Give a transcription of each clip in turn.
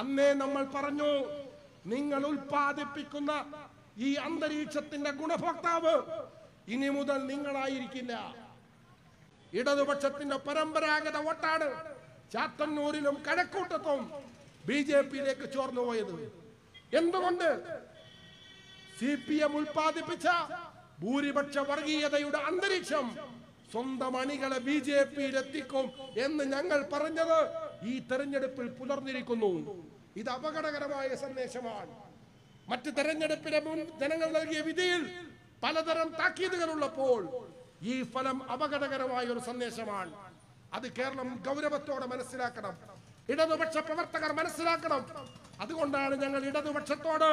അന്നേ നമ്മൾ പറഞ്ഞു, നിങ്ങൾ ഉൽപ്പാദിപ്പിക്കുന്ന ഈ അന്തരീക്ഷത്തിന്റെ ഗുണഭോക്താവ് ഇനി മുതൽ നിങ്ങളായിരിക്കില്ല. ഇടതുപക്ഷത്തിന്റെ പരമ്പരാഗത വോട്ടാണ് ചാത്തന്നൂരിലും കഴക്കൂട്ടത്തും BJP-യിലേക്ക് ചോർന്നുപോയത്. എന്തുകൊണ്ട്? CPM ഉൽപ്പാദിപ്പിച്ച ഭൂരിപക്ഷ വർഗീയതയുടെ അന്തരീക്ഷം സ്വന്തം അണികളെ BJP-യിൽ എത്തിക്കും എന്ന് ഞങ്ങൾ പറഞ്ഞത് ഈ തെരഞ്ഞെടുപ്പിൽ പുലർന്നിരിക്കുന്നു. ഇത് അപകടകരമായ സന്ദേശമാണ്. മറ്റ് തെരഞ്ഞെടുപ്പിലെ മുൻ ജനങ്ങൾ നൽകിയ വിധിയിൽ പലതരം താക്കീതുകളുള്ളപ്പോൾ ഈ ഫലം അപകടകരമായ ഒരു സന്ദേശമാണ്. അത് കേരളം ഗൗരവത്തോടെ മനസ്സിലാക്കണം. ഇടതുപക്ഷ പ്രവർത്തകർ മനസ്സിലാക്കണം. അതുകൊണ്ടാണ് ഞങ്ങൾ ഇടതുപക്ഷത്തോട്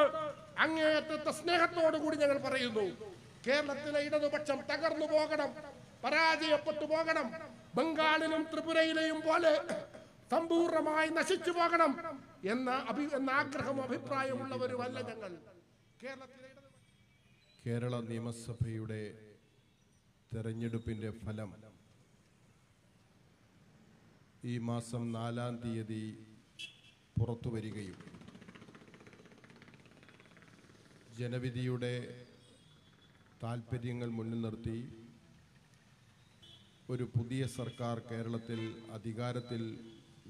അങ്ങേയറ്റത്തെ സ്നേഹത്തോടു കൂടി ഞങ്ങൾ പറയുന്നു, കേരളത്തിലെ ഇടതുപക്ഷം തകർന്നു പോകണം, പരാജയപ്പെട്ടു പോകണം, ബംഗാളിലും ത്രിപുരയിലെയും പോലെ സമ്പൂർണമായി നശിച്ചു പോകണം എന്ന ആഗ്രഹവും അഭിപ്രായമുള്ളവരുമല്ല ഞങ്ങൾ. കേരള നിയമസഭയുടെ തെരഞ്ഞെടുപ്പിന്റെ ഫലം ഈ മാസം 4-ാം തീയതി പുറത്തു വരികയും ജനവിധിയുടെ താൽപ്പര്യങ്ങൾ മുന്നിൽ നിർത്തി ഒരു പുതിയ സർക്കാർ കേരളത്തിൽ അധികാരത്തിൽ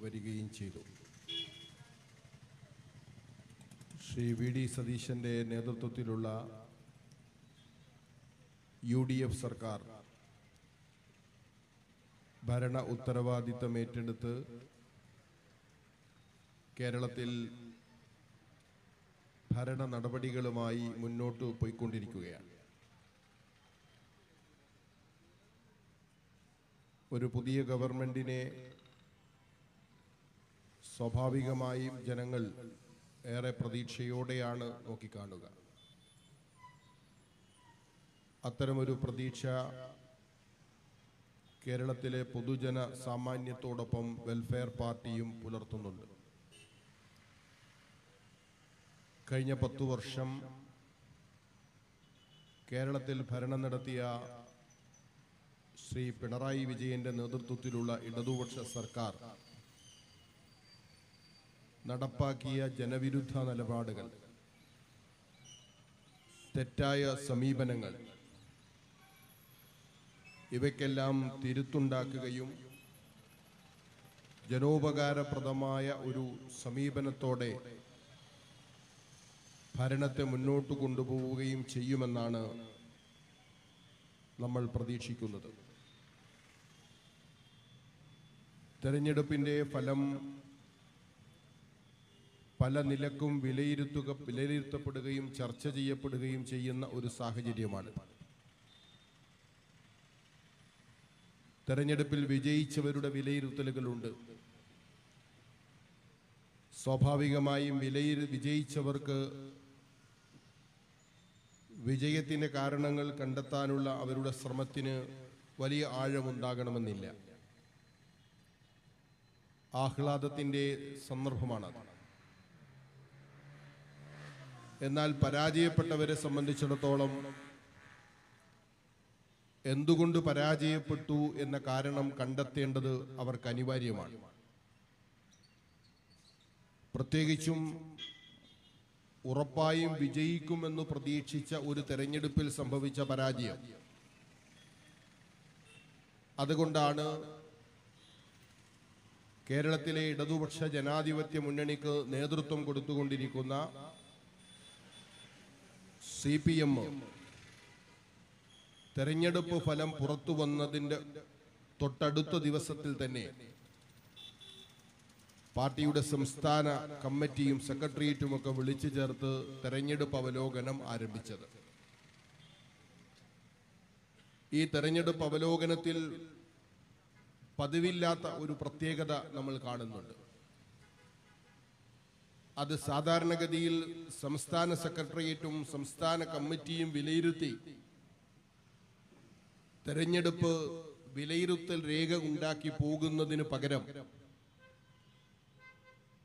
വരികയും ചെയ്തു. ശ്രീ VD സതീശൻ്റെ നേതൃത്വത്തിലുള്ള UDF സർക്കാർ ഭരണ ഉത്തരവാദിത്തം ഏറ്റെടുത്ത് കേരളത്തിൽ ഭരണ നടപടികളുമായി മുന്നോട്ട് പോയിക്കൊണ്ടിരിക്കുകയാണ്. ഒരു പുതിയ ഗവൺമെന്റിനെ സ്വാഭാവികമായും ജനങ്ങൾ ഏറെ പ്രതീക്ഷയോടെയാണ് നോക്കിക്കാണുക. അത്തരമൊരു പ്രതീക്ഷ കേരളത്തിലെ പൊതുജന സാമാന്യത്തോടൊപ്പം വെൽഫെയർ പാർട്ടിയും പുലർത്തുന്നുണ്ട്. കഴിഞ്ഞ 10 വർഷം കേരളത്തിൽ ഭരണം നടത്തിയ ശ്രീ പിണറായി വിജയന്റെ നേതൃത്വത്തിലുള്ള ഇടതുപക്ഷ സർക്കാർ നടപ്പാക്കിയ ജനവിരുദ്ധ നിലപാടുകൾ, തെറ്റായ സമീപനങ്ങൾ, ഇവയ്ക്കെല്ലാം തിരുത്തുണ്ടാക്കുകയും ജനോപകാരപ്രദമായ ഒരു സമീപനത്തോടെ ഭരണത്തെ മുന്നോട്ട് കൊണ്ടുപോവുകയും ചെയ്യുമെന്നാണ് നമ്മൾ പ്രതീക്ഷിക്കുന്നത്. തെരഞ്ഞെടുപ്പിൻ്റെ ഫലം പല നിലക്കും വിലയിരുത്തപ്പെടുകയും ചർച്ച ചെയ്യപ്പെടുകയും ചെയ്യുന്ന ഒരു സാഹചര്യമാണ്. തെരഞ്ഞെടുപ്പിൽ വിജയിച്ചവരുടെ വിലയിരുത്തലുകളുണ്ട്. സ്വാഭാവികമായും വിജയിച്ചവർക്ക് വിജയത്തിൻ്റെ കാരണങ്ങൾ കണ്ടെത്താനുള്ള അവരുടെ ശ്രമത്തിന് വലിയ ആഴമുണ്ടാകണമെന്നില്ല. ആഹ്ലാദത്തിൻ്റെ സന്ദർഭമാണത്. എന്നാൽ പരാജയപ്പെട്ടവരെ സംബന്ധിച്ചിടത്തോളം എന്തുകൊണ്ട് പരാജയപ്പെട്ടു എന്ന കാരണം കണ്ടെത്തേണ്ടത് അവർക്ക് അനിവാര്യമാണ്. പ്രത്യേകിച്ചും ഉറപ്പായും വിജയിക്കുമെന്ന് പ്രതീക്ഷിച്ച ഒരു തെരഞ്ഞെടുപ്പിൽ സംഭവിച്ച പരാജയം. അതുകൊണ്ടാണ് കേരളത്തിലെ ഇടതുപക്ഷ ജനാധിപത്യ മുന്നണിക്ക് നേതൃത്വം കൊടുത്തുകൊണ്ടിരിക്കുന്ന CPM തെരഞ്ഞെടുപ്പ് ഫലം പുറത്തു വന്നതിൻ്റെ തൊട്ടടുത്ത ദിവസത്തിൽ തന്നെ പാർട്ടിയുടെ സംസ്ഥാന കമ്മിറ്റിയും സെക്രട്ടേറിയറ്റുമൊക്കെ വിളിച്ചു ചേർത്ത് തെരഞ്ഞെടുപ്പ് അവലോകനം ആരംഭിച്ചത്. ഈ തെരഞ്ഞെടുപ്പ് അവലോകനത്തിൽ പതിവില്ലാത്ത ഒരു പ്രത്യേകത നമ്മൾ കാണുന്നുണ്ട്. അത് സാധാരണഗതിയിൽ സംസ്ഥാന സെക്രട്ടേറിയറ്റും സംസ്ഥാന കമ്മിറ്റിയും വിലയിരുത്തി തെരഞ്ഞെടുപ്പ് വിലയിരുത്തൽ രേഖ ഉണ്ടാക്കി പോകുന്നതിന് പകരം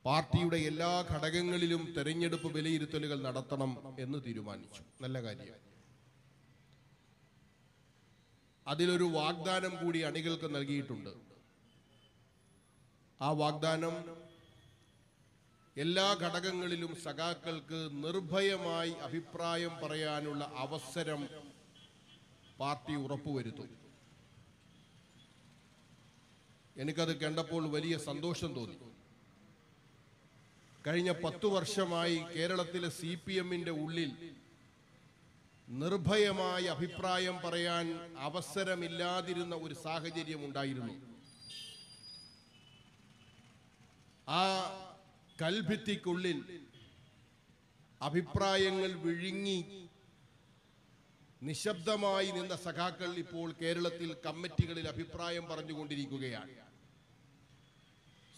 പാർട്ടിയുടെ എല്ലാ ഘടകങ്ങളിലും തെരഞ്ഞെടുപ്പ് വിലയിരുത്തലുകൾ നടത്തണം എന്ന് തീരുമാനിച്ചു. നല്ല കാര്യം. അതിലൊരു വാഗ്ദാനം കൂടി അണികൾക്ക് നൽകിയിട്ടുണ്ട്. ആ വാഗ്ദാനം എല്ലാ ഘടകങ്ങളിലും സഖാക്കൾക്ക് നിർഭയമായി അഭിപ്രായം പറയാനുള്ള അവസരം പാർട്ടി ഉറപ്പുവരുത്തും. എനിക്കത് കണ്ടപ്പോൾ വലിയ സന്തോഷം തോന്നി. കഴിഞ്ഞ 10 വർഷമായി കേരളത്തിലെ CPM-ന്റെ ഉള്ളിൽ നിർഭയമായി അഭിപ്രായം പറയാൻ അവസരമില്ലാതിരുന്ന ഒരു സാഹചര്യം ഉണ്ടായിരുന്നു. ആ കൽഭിത്തിക്കുള്ളിൽ അഭിപ്രായങ്ങൾ വിഴുങ്ങി നിശബ്ദമായി നിന്ന സഖാക്കൾ ഇപ്പോൾ കേരളത്തിൽ കമ്മിറ്റികളിൽ അഭിപ്രായം പറഞ്ഞുകൊണ്ടിരിക്കുകയാണ്.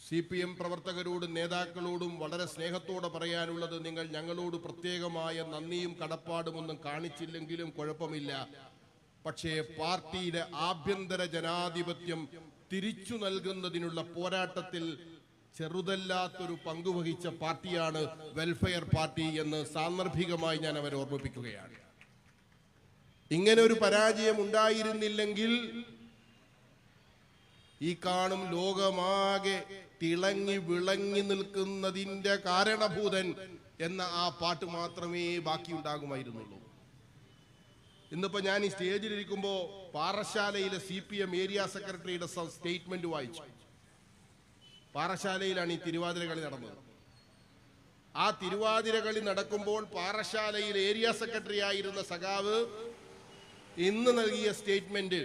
CPM പ്രവർത്തകരോടും നേതാക്കളോടും വളരെ സ്നേഹത്തോടെ പറയാനുള്ളത്, നിങ്ങൾ ഞങ്ങളോട് പ്രത്യേകമായ നന്ദിയും കടപ്പാടുമൊന്നും കാണിച്ചില്ലെങ്കിലും കുഴപ്പമില്ല. പക്ഷേ പാർട്ടിയുടെ ആഭ്യന്തര ജനാധിപത്യം തിരിച്ചു നൽകുന്നതിനുള്ള പോരാട്ടത്തിൽ ചെറുതല്ലാത്തൊരു പങ്കുവഹിച്ച പാർട്ടിയാണ് വെൽഫെയർ പാർട്ടി എന്ന് സാന്ദർഭികമായി ഞാൻ അവരെ ഓർമ്മിപ്പിക്കുകയാണ്. ഇങ്ങനെ ഒരു പരാജയം ഉണ്ടായിരുന്നില്ലെങ്കിൽ ഈ കാണും ലോകമാകെ തിളങ്ങി വിളങ്ങി നിൽക്കുന്നതിന്റെ കാരണഭൂതൻ എന്ന ആ പാട്ട് മാത്രമേ ബാക്കിയുണ്ടാകുമായിരുന്നുള്ളൂ. ഇന്നിപ്പോ ഞാൻ ഈ സ്റ്റേജിലിരിക്കുമ്പോ പാറശാലയിലെ CPM ഏരിയ സെക്രട്ടറിയുടെ സ്റ്റേറ്റ്മെന്റ് വായിച്ചു. പാറശാലയിലാണ് ഈ തിരുവാതിര കളി നടന്നത്. ആ തിരുവാതിര കളി നടക്കുമ്പോൾ പാറശാലയിൽ ഏരിയ സെക്രട്ടറി ആയിരുന്ന സഖാവ് ഇന്ന് നൽകിയ സ്റ്റേറ്റ്മെന്റ്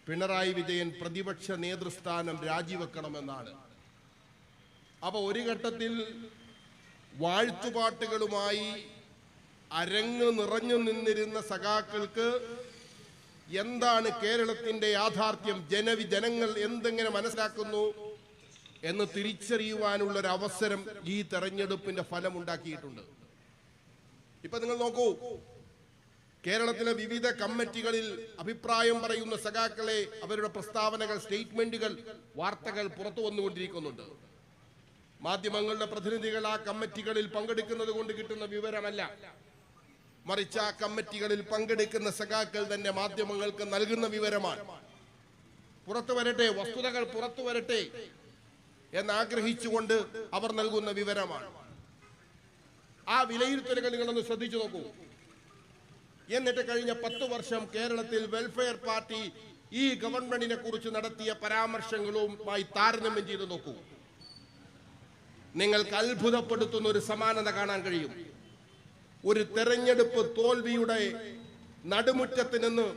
പിണറായി വിജയൻ പ്രതിപക്ഷ നേതൃസ്ഥാനം രാജിവെക്കണമെന്നാണ്. അപ്പൊ ഒരു ഘട്ടത്തിൽ വാഴ്ത്തുപാട്ടുകളുമായി അരങ്ങ് നിറഞ്ഞു നിന്നിരുന്ന സഖാക്കൾക്ക് എന്താണ് കേരളത്തിന്റെ യാഥാർത്ഥ്യം, ജനങ്ങൾ എന്തെങ്ങനെ മനസ്സിലാക്കുന്നു എന്ന് തിരിച്ചറിയുവാനുള്ള ഒരു അവസരം ഈ തെരഞ്ഞെടുപ്പിന്റെ ഫലം ഉണ്ടാക്കിയിട്ടുണ്ട്. ഇപ്പൊ നിങ്ങൾ നോക്കൂ, കേരളത്തിലെ വിവിധ കമ്മിറ്റികളിൽ അഭിപ്രായം പറയുന്ന സഖാക്കളെ അവരുടെ പ്രസ്താവനകൾ, സ്റ്റേറ്റ്മെന്റുകൾ, വാർത്തകൾ പുറത്തു വന്നുകൊണ്ടിരിക്കുന്നുണ്ട്. മാധ്യമങ്ങളുടെ പ്രതിനിധികൾ ആ കമ്മിറ്റികളിൽ പങ്കെടുക്കുന്നത് കൊണ്ട് കിട്ടുന്ന വിവരമല്ല, മറിച്ച് ആ കമ്മിറ്റികളിൽ പങ്കെടുക്കുന്ന സഖാക്കൾ തന്നെ മാധ്യമങ്ങൾക്ക് നൽകുന്ന വിവരമാണ്. പുറത്തു വരട്ടെ, വസ്തുതകൾ പുറത്തു വരട്ടെ എന്നാഗ്രഹിച്ചുകൊണ്ട് അവർ നൽകുന്ന വിവരമാണ്. ആ വിലയിരുത്തലുകൾ നിങ്ങളൊന്ന് ശ്രദ്ധിച്ചു നോക്കൂ. എന്നിട്ട് കഴിഞ്ഞ 10 വർഷം കേരളത്തിൽ വെൽഫെയർ പാർട്ടി ഈ ഗവൺമെന്റിനെ കുറിച്ച് നടത്തിയ പരാമർശങ്ങളുമായി താരതമ്യം ചെയ്ത് നോക്കൂ. നിങ്ങൾക്ക് അത്ഭുതപ്പെടുത്തുന്ന ഒരു സമാനത കാണാൻ കഴിയും. ഒരു തെരഞ്ഞെടുപ്പ് തോൽവിയുടെ നടുമുറ്റത്ത് നിന്ന്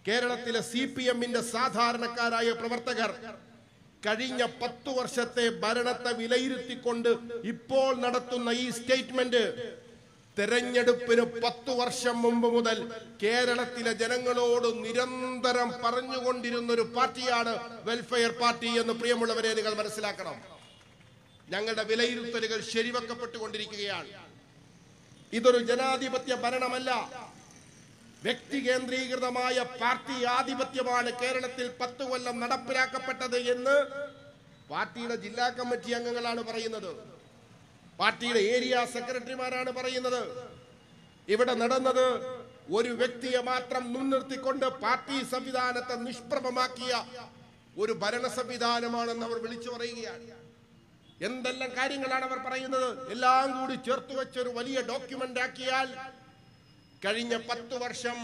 കേരളത്തിലെ CPM-ന്റെ സാധാരണക്കാരായ പ്രവർത്തകർ കഴിഞ്ഞ 10 വർഷത്തെ ഭരണത്തെ വിലയിരുത്തിക്കൊണ്ട് ഇപ്പോൾ നടത്തുന്ന ഈ സ്റ്റേറ്റ്മെന്റ് തെരഞ്ഞെടുപ്പിന് 10 വർഷം മുമ്പ് മുതൽ കേരളത്തിലെ ജനങ്ങളോട് നിരന്തരം പറഞ്ഞുകൊണ്ടിരുന്ന ഒരു പാർട്ടിയാണ് വെൽഫെയർ പാർട്ടി എന്ന് പ്രിയമുള്ളവരെ നിങ്ങൾ മനസ്സിലാക്കണം. ഞങ്ങളുടെ വിലയിരുത്തലുകൾ ശരിവെക്കപ്പെട്ടുകൊണ്ടിരിക്കുകയാണ്. ഇതൊരു ജനാധിപത്യ ഭരണമല്ല, വ്യക്തി കേന്ദ്രീകൃതമായ പാർട്ടി ആധിപത്യമാണ് കേരളത്തിൽ 10 കൊല്ലം നടപ്പിലാക്കപ്പെട്ടത് എന്ന് പാർട്ടിയുടെ ജില്ലാ കമ്മിറ്റി അംഗങ്ങളാണ് പറയുന്നത്, പാർട്ടിയുടെ ഏരിയ സെക്രട്ടറിമാരാണ് പറയുന്നത്. ഇവിടെ നടന്നത് ഒരു വ്യക്തിയെ മാത്രം മുൻനിർത്തിക്കൊണ്ട് പാർട്ടി സംവിധാനത്തെ നിഷ്പ്രഭമാക്കിയ ഒരു ഭരണ സംവിധാനമാണെന്ന് അവർ വിളിച്ചു പറയുകയാണ്. എന്തെല്ലാം കാര്യങ്ങളാണ് അവർ പറയുന്നത്, എല്ലാം കൂടി ചേർത്ത് വെച്ചൊരു വലിയ ഡോക്യുമെന്റ് ആക്കിയാൽ കഴിഞ്ഞ 10 വർഷം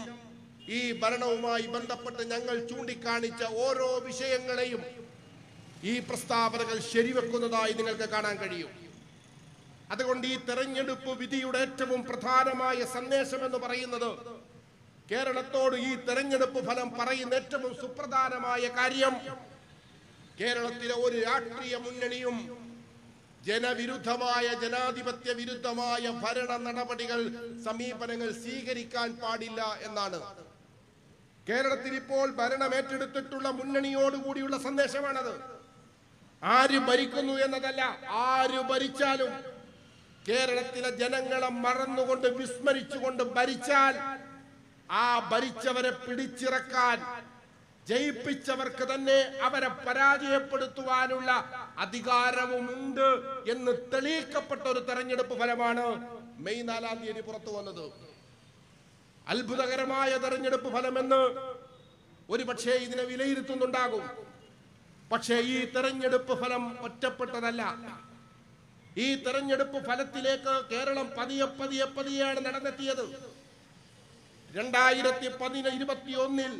ഈ ഭരണവുമായി ബന്ധപ്പെട്ട് ഞങ്ങൾ ചൂണ്ടിക്കാണിച്ച ഓരോ വിഷയങ്ങളെയും ഈ പ്രസ്താവനകൾ ശരിവെക്കുന്നതായി നിങ്ങൾക്ക് കാണാൻ കഴിയും. അതുകൊണ്ട് ഈ തെരഞ്ഞെടുപ്പ് വിധിയുടെ ഏറ്റവും പ്രധാനമായ സന്ദേശം എന്ന് പറയുന്നത്, കേരളത്തോട് ഈ തെരഞ്ഞെടുപ്പ് ഫലം പറയുന്ന ഏറ്റവും സുപ്രധാനമായ കാര്യം, കേരളത്തിലെ ഒരു രാഷ്ട്രീയ മുന്നണിയും ജനവിരുദ്ധമായ, ജനാധിപത്യ വിരുദ്ധമായ ഭരണ നടപടികൾ, സമീപനങ്ങൾ സ്വീകരിക്കാൻ പാടില്ല എന്നാണ്. കേരളത്തിൽ ഇപ്പോൾ ഭരണം ഏറ്റെടുത്തിട്ടുള്ള മുന്നണിയോടുകൂടിയുള്ള സന്ദേശമാണത്. ആര് ഭരിക്കുന്നു എന്നതല്ല, ആര് ഭരിച്ചാലും കേരളത്തിലെ ജനങ്ങളെ മറന്നുകൊണ്ട് വിസ്മരിച്ചുകൊണ്ട് ഭരിച്ചാൽ ആ ഭരിച്ചവരെ പിടിച്ചിറക്കാൻ, ജയിപ്പിച്ചവർക്ക് തന്നെ അവരെ പരാജയപ്പെടുത്തുവാനുള്ള അധികാരവുമുണ്ട് എന്ന് തെളിയിക്കപ്പെട്ട ഒരു തെരഞ്ഞെടുപ്പ് ഫലമാണ് മെയ് 4-ാം തീയതി പുറത്തു വന്നത്. അത്ഭുതകരമായ തെരഞ്ഞെടുപ്പ് ഫലമെന്ന് ഒരു പക്ഷേ ഇതിനെ വിലയിരുത്തുന്നുണ്ടാകും. പക്ഷേ ഈ തെരഞ്ഞെടുപ്പ് ഫലം ഒറ്റപ്പെട്ടതല്ല. ഈ തെരഞ്ഞെടുപ്പ് ഫലത്തിലേക്ക് കേരളം പതിയെയാണ് നടന്നെത്തിയത്. 2021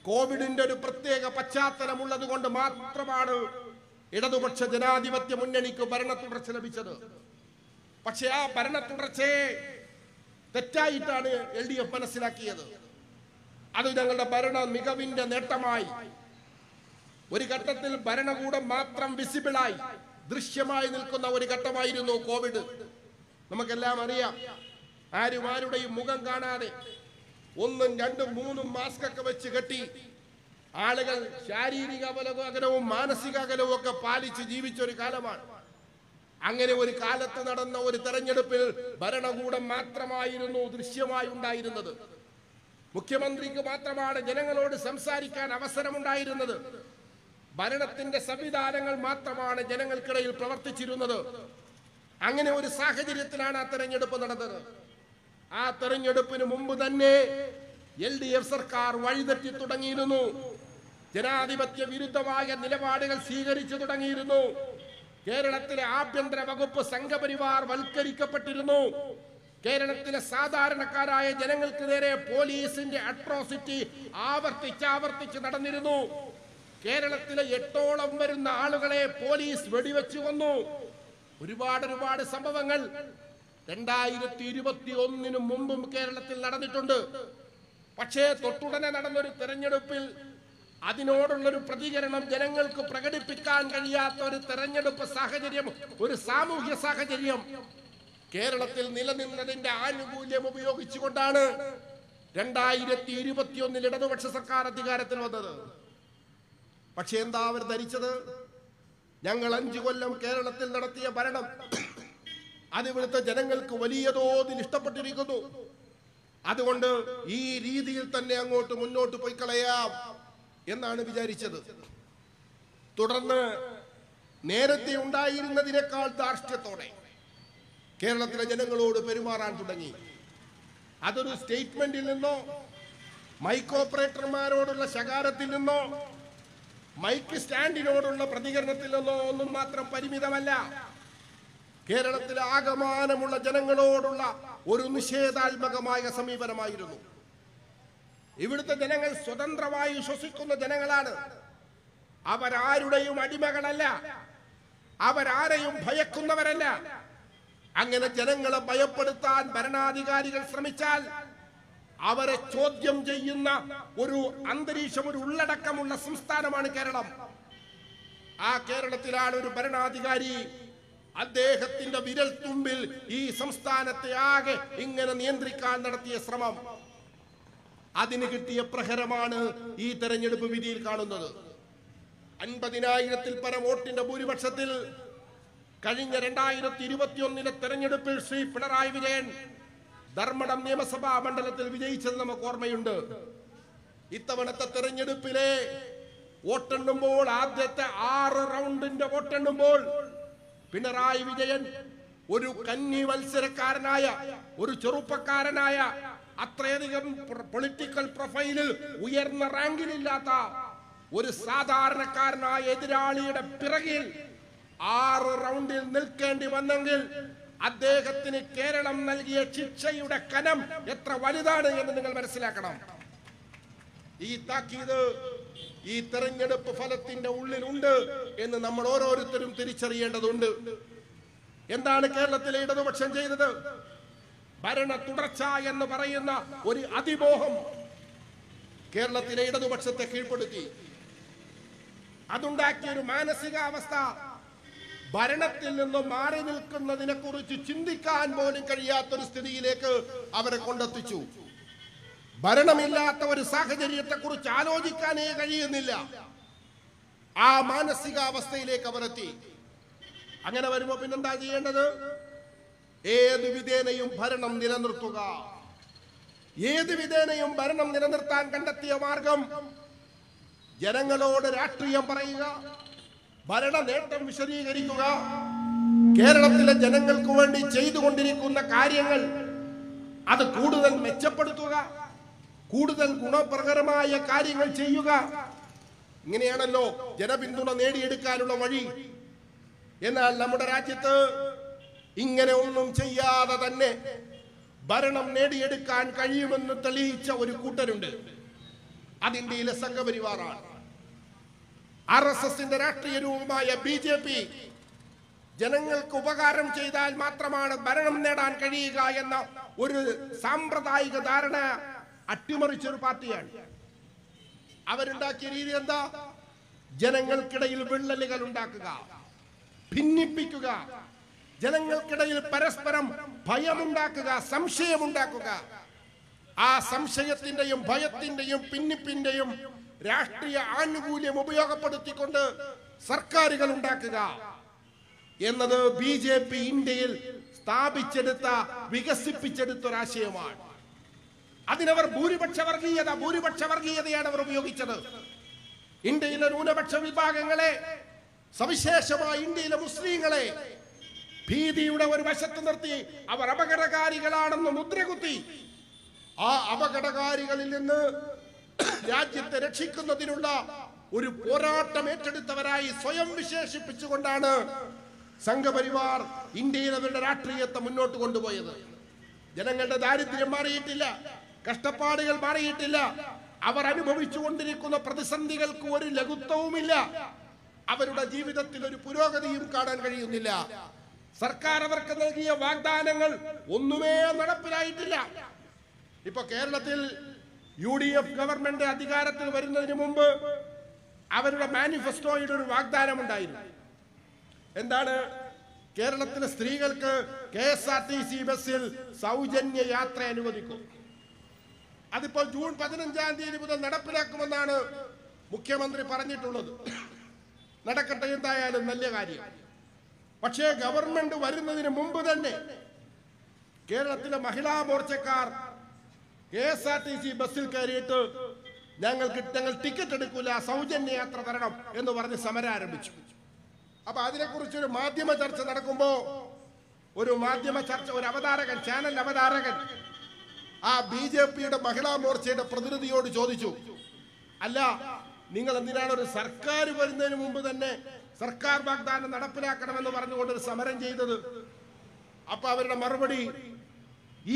കോവിഡിന്റെ ഒരു പ്രത്യേക പശ്ചാത്തലമുള്ളത് കൊണ്ട് മാത്രമാണ് ഇടതുപക്ഷ ജനാധിപത്യ മുന്നണിക്ക് ഭരണ തുടർച്ച ലഭിച്ചത്. പക്ഷെ ആ ഭരണ തുടർച്ചയെ തെറ്റായിട്ടാണ് LDF മനസ്സിലാക്കിയത്. അത് ഞങ്ങളുടെ ഭരണ മികവിന്റെ നേട്ടമായി. ഒരു ഘട്ടത്തിൽ ഭരണകൂടം മാത്രം വിസിബിളായി ദൃശ്യമായി നിൽക്കുന്ന ഒരു ഘട്ടമായിരുന്നു കോവിഡ്. നമുക്കെല്ലാം അറിയാം, ആരും ആരുടെയും മുഖം കാണാതെ 1, 2, 3 മാസ്ക് ഒക്കെ വെച്ച് കെട്ടി ആളുകൾ ശാരീരിക അകലവും മാനസിക അകലവും ഒക്കെ പാലിച്ച് ജീവിച്ച ഒരു കാലമാണ്. അങ്ങനെ ഒരു കാലത്ത് നടന്ന ഒരു തെരഞ്ഞെടുപ്പിൽ ഭരണകൂടം മാത്രമായിരുന്നു ദൃശ്യമായി ഉണ്ടായിരുന്നത്. മുഖ്യമന്ത്രിക്ക് മാത്രമാണ് ജനങ്ങളോട് സംസാരിക്കാൻ അവസരമുണ്ടായിരുന്നത്. ഭരണത്തിന്റെ സംവിധാനങ്ങൾ മാത്രമാണ് ജനങ്ങൾക്കിടയിൽ പ്രവർത്തിച്ചിരുന്നത്. അങ്ങനെ ഒരു സാഹചര്യത്തിലാണ് ആ തെരഞ്ഞെടുപ്പ് നടന്നത്. ആ തെരഞ്ഞെടുപ്പിന് മുമ്പ് തന്നെ LDF സർക്കാർ വഴിതെറ്റി തുടങ്ങിയിരുന്നു. ജനാധിപത്യ വിരുദ്ധമായ നിലപാടുകൾ സ്വീകരിച്ചു തുടങ്ങിയിരുന്നു. കേരളത്തിലെ ആഭ്യന്തര വകുപ്പ് സംഘപരിവാർ വൽക്കരിക്കപ്പെട്ടിരുന്നു. കേരളത്തിലെ സാധാരണക്കാരായ ജനങ്ങൾക്ക് നേരെ പോലീസിന്റെ അട്രോസിറ്റി ആവർത്തിച്ച് നടന്നിരുന്നു. കേരളത്തിലെ 8ഓളം വരുന്ന ആളുകളെ പോലീസ് വെടിവെച്ചു കൊന്നു. ഒരുപാട് സംഭവങ്ങൾ 2021 മുമ്പും കേരളത്തിൽ നടന്നിട്ടുണ്ട്. പക്ഷേ തൊട്ടുടനെ നടന്നൊരു തെരഞ്ഞെടുപ്പിൽ അതിനോടുള്ളൊരു പ്രതികരണം ജനങ്ങൾക്ക് പ്രകടിപ്പിക്കാൻ കഴിയാത്ത ഒരു തെരഞ്ഞെടുപ്പ് സാഹചര്യം, ഒരു സാമൂഹ്യ സാഹചര്യം കേരളത്തിൽ നിലനിന്നതിന്റെ ആനുകൂല്യം ഉപയോഗിച്ചുകൊണ്ടാണ് 2021 ഇടതുപക്ഷ സർക്കാർ അധികാരത്തിൽ വന്നത്. പക്ഷെ എന്താ അവർ ധരിച്ചത്? ഞങ്ങൾ 5 കൊല്ലം കേരളത്തിൽ നടത്തിയ ഭരണം അത് ഇവിടുത്തെ ജനങ്ങൾക്ക് വലിയ തോതിൽ ഇഷ്ടപ്പെട്ടിരിക്കുന്നു, അതുകൊണ്ട് ഈ രീതിയിൽ തന്നെ അങ്ങോട്ട് മുന്നോട്ട് പോയി കളയാം എന്നാണ് വിചാരിച്ചത്. തുടർന്ന് നേരത്തെ ഉണ്ടായിരുന്നതിനേക്കാൾ ധാർഷ്ട്യത്തോടെ കേരളത്തിലെ ജനങ്ങളോട് പെരുമാറാൻ തുടങ്ങി. അതൊരു സ്റ്റേറ്റ്മെന്റിൽ നിന്നോ മൈക്ക് ഓപ്പറേറ്റർമാരോടുള്ള ശകാരത്തിൽ നിന്നോ മൈക്ക് സ്റ്റാൻഡിനോടുള്ള പ്രതികരണത്തിൽ നിന്നോ ഒന്നും മാത്രം പരിമിതമല്ല. കേരളത്തിലെ ആകമാനമുള്ള ജനങ്ങളോടുള്ള ഒരു നിഷേധാത്മകമായ സമീപനമായിരുന്നു. ഇവിടുത്തെ ജനങ്ങൾ സ്വതന്ത്രമായി ശ്വസിക്കുന്ന ജനങ്ങളാണ്. അവരാരുടെയും അടിമകളല്ല, അവരാരെയും ഭയക്കുന്നവരല്ല. അങ്ങനെ ജനങ്ങളെ ഭയപ്പെടുത്താൻ ഭരണാധികാരികൾ ശ്രമിച്ചാൽ അവരെ ചോദ്യം ചെയ്യുന്ന ഒരു അന്തരീക്ഷം, ഒരു ഉള്ളടക്കമുള്ള സംസ്ഥാനമാണ് കേരളം. ആ കേരളത്തിലാണ് ഒരു ഭരണാധികാരി അദ്ദേഹത്തിന്റെ വിരൽ തുമ്പിൽ ഈ സംസ്ഥാനത്തെ ആകെ ഇങ്ങനെ നിയന്ത്രിക്കാൻ നടത്തിയ ശ്രമം, അതിന് കിട്ടിയ പ്രഹരമാണ് ഈ തെരഞ്ഞെടുപ്പ് വിധിയിൽ കാണുന്നത്. 50,000-ൽ പരം വോട്ടിന്റെ ഭൂരിപക്ഷത്തിൽ കഴിഞ്ഞ 2021 തെരഞ്ഞെടുപ്പിൽ ശ്രീ പിണറായി വിജയൻ ധർമ്മടം നിയമസഭാ മണ്ഡലത്തിൽ വിജയിച്ചത് നമുക്ക് ഓർമ്മയുണ്ട്. ഇത്തവണത്തെ തെരഞ്ഞെടുപ്പിലെ വോട്ടെണ്ണുമ്പോൾ, ആദ്യത്തെ 6 റൗണ്ടിന്റെ വോട്ടെണ്ണുമ്പോൾ പിണറായി വിജയൻ ഒരു കന്നി മത്സരക്കാരനായ, ഒരു ചെറുപ്പക്കാരനായ, അത്രയധികം പൊളിറ്റിക്കൽ പ്രൊഫൈലിൽ ഉയർന്ന റാങ്കിലില്ലാത്ത ഒരു സാധാരണക്കാരനായ എതിരാളിയുടെ പിറകിൽ 6 റൗണ്ടിൽ നിൽക്കേണ്ടി വന്നെങ്കിൽ അദ്ദേഹത്തിന് കേരളം നൽകിയ ശിക്ഷയുടെ കനം എത്ര വലുതാണ് എന്ന് നിങ്ങൾ മനസ്സിലാക്കണം. ഈ താക്കീത് ഈ തെരഞ്ഞെടുപ്പ് ഫലത്തിന്റെ ഉള്ളിലുണ്ട് എന്ന് നമ്മൾ ഓരോരുത്തരും തിരിച്ചറിയേണ്ടതുണ്ട്. എന്താണ് കേരളത്തിലെ ഇടതുപക്ഷം ചെയ്തത്? ഭരണ തുടർച്ച എന്ന് പറയുന്ന ഒരു അതിമോഹം കേരളത്തിലെ ഇടതുപക്ഷത്തെ കീഴ്പ്പെടുത്തി. അതുണ്ടാക്കിയ ഒരു മാനസികാവസ്ഥ ഭരണത്തിൽ നിന്നും മാറി നിൽക്കുന്നതിനെ കുറിച്ച് ചിന്തിക്കാൻ പോലും കഴിയാത്തൊരു സ്ഥിതിയിലേക്ക് അവരെ കൊണ്ടെത്തിച്ചു. ഭരണമില്ലാത്ത ഒരു സാഹചര്യത്തെ കുറിച്ച് ആലോചിക്കാനേ കഴിയുന്നില്ല. ആ മാനസികാവസ്ഥയിലേക്ക് അവരെത്തി. അങ്ങനെ വരുമ്പോ പിന്നെന്താ ചെയ്യേണ്ടത്? ഏത് വിധേനയും ഭരണം നിലനിർത്തുക. ഏത് വിധേനയും ഭരണം നിലനിർത്താൻ കണ്ടെത്തിയ മാർഗം ജനങ്ങളോട് രാഷ്ട്രീയം പറയുക, ഭരണ നേട്ടം വിശദീകരിക്കുക, കേരളത്തിലെ ജനങ്ങൾക്ക് വേണ്ടി ചെയ്തുകൊണ്ടിരിക്കുന്ന കാര്യങ്ങൾ അത് കൂടുതൽ മെച്ചപ്പെടുത്തുക, കൂടുതൽ ഗുണപ്രകരമായ കാര്യങ്ങൾ ചെയ്യുക. ഇങ്ങനെയാണല്ലോ ജനപിന്തുണ നേടിയെടുക്കാനുള്ള വഴി. എന്നാൽ നമ്മുടെ രാജ്യത്ത് ഇങ്ങനെ ഒന്നും ചെയ്യാതെ തന്നെ ഭരണം നേടിയെടുക്കാൻ കഴിയുമെന്ന് തെളിയിച്ച ഒരു കൂട്ടരുണ്ട്. അത് ഇന്ത്യയിലെ സംഘപരിവാറാണ്. RSSന്റെ രാഷ്ട്രീയ രൂപമായ BJP ജനങ്ങൾക്ക് ഉപകാരം ചെയ്താൽ മാത്രമാണ് ഭരണം നേടാൻ കഴിയുക എന്ന ഒരു സാമ്പ്രദായിക ധാരണ അട്ടിമറിച്ചൊരു പാർട്ടിയാണ്. അവരുണ്ടാക്കിയ രീതി എന്താ? ജനങ്ങൾക്കിടയിൽ വിള്ളലുകൾ ഉണ്ടാക്കുക, ഭിന്നിപ്പിക്കുക, ജനങ്ങൾക്കിടയിൽ പരസ്പരം ഭയമുണ്ടാക്കുക, സംശയമുണ്ടാക്കുക. ആ സംശയത്തിന്റെയും ഭയത്തിന്റെയും ഭിന്നിപ്പിന്റെയും രാഷ്ട്രീയ ആനുകൂല്യം ഉപയോഗപ്പെടുത്തിക്കൊണ്ട് സർക്കാരുകൾ ഉണ്ടാക്കുക എന്നത് BJP ഇന്ത്യയിൽ സ്ഥാപിച്ചെടുത്ത വികസിപ്പിച്ചെടുത്ത ഒരാശയമാണ്. അതിനവർ ഭൂരിപക്ഷ വർഗീയതയാണ് അവർ ഉപയോഗിച്ചത്. ഇന്ത്യയിലെ ന്യൂനപക്ഷ വിഭാഗങ്ങളെ, സവിശേഷമായി ഇന്ത്യയിലെ മുസ്ലിങ്ങളെ ഭീതിയുടെ ഒരു വശത്ത് നിർത്തി അവർ അപകടകാരികളാണെന്ന് മുദ്രകുത്തി ആ അപകടകാരികളിൽ നിന്ന് രാജ്യത്തെ രക്ഷിക്കുന്നതിനുള്ള ഒരു പോരാട്ടം ഏറ്റെടുത്തവരായി സ്വയം വിശേഷിപ്പിച്ചുകൊണ്ടാണ് സംഘപരിവാർ ഇന്ത്യയിൽ അവരുടെ രാഷ്ട്രീയത്തെ മുന്നോട്ട് കൊണ്ടുപോയത്. ജനങ്ങളുടെ ദാരിദ്ര്യം മാറിയിട്ടില്ല, കഷ്ടപ്പാടുകൾ മാറിയിട്ടില്ല, അവർ അനുഭവിച്ചുകൊണ്ടിരിക്കുന്ന പ്രതിസന്ധികൾക്ക് ഒരു ലഘുത്വവുമില്ല, അവരുടെ ജീവിതത്തിൽ ഒരു പുരോഗതിയും കാണാൻ കഴിയുന്നില്ല. സർക്കാർ അവർക്ക് നൽകിയ വാഗ്ദാനങ്ങൾ ഒന്നുമേ നടപ്പിലായിട്ടില്ല. ഇപ്പൊ കേരളത്തിൽ UDF ഗവൺമെന്റ് അധികാരത്തിൽ വരുന്നതിന് മുമ്പ് അവരുടെ മാനിഫെസ്റ്റോയിൽ ഒരു വാഗ്ദാനം ഉണ്ടായിരുന്നു. എന്താണ്? കേരളത്തിലെ സ്ത്രീകൾക്ക് KSRTC ബസ്സിൽ സൗജന്യ യാത്ര അനുവദിക്കും. അതിപ്പോൾ ജൂൺ 15-ാം തീയതി മുതൽ നടപ്പിലാക്കുമെന്നാണ് മുഖ്യമന്ത്രി പറഞ്ഞിട്ടുള്ളത്. നടക്കട്ടെ, എന്തായാലും നല്ല കാര്യം. പക്ഷേ ഗവൺമെന്റ് വരുന്നതിന് മുമ്പ് തന്നെ കേരളത്തിലെ മഹിളാ മോർച്ചക്കാർ KSRTC ബസ്സിൽ കയറിയിട്ട് ഞങ്ങൾ ടിക്കറ്റ് എടുക്കില്ല, സൗജന്യ യാത്ര തരണം എന്ന് പറഞ്ഞ് സമരം ആരംഭിച്ചു. അപ്പൊ അതിനെക്കുറിച്ച് ഒരു മാധ്യമ ചർച്ച നടക്കുമ്പോ ഒരു അവതാരകൻ, ചാനൽ അവതാരകൻ ആ BJPയുടെ മഹിളാ മോർച്ചയുടെ പ്രതിനിധിയോട് ചോദിച്ചു, അല്ല, നിങ്ങൾ എന്തിനാണ് ഒരു സർക്കാർ വരുന്നതിന് മുമ്പ് തന്നെ സർക്കാർ വാഗ്ദാനം നടപ്പിലാക്കണമെന്ന് പറഞ്ഞുകൊണ്ട് ഒരു സമരം ചെയ്തത്? അപ്പൊ അവരുടെ മറുപടി,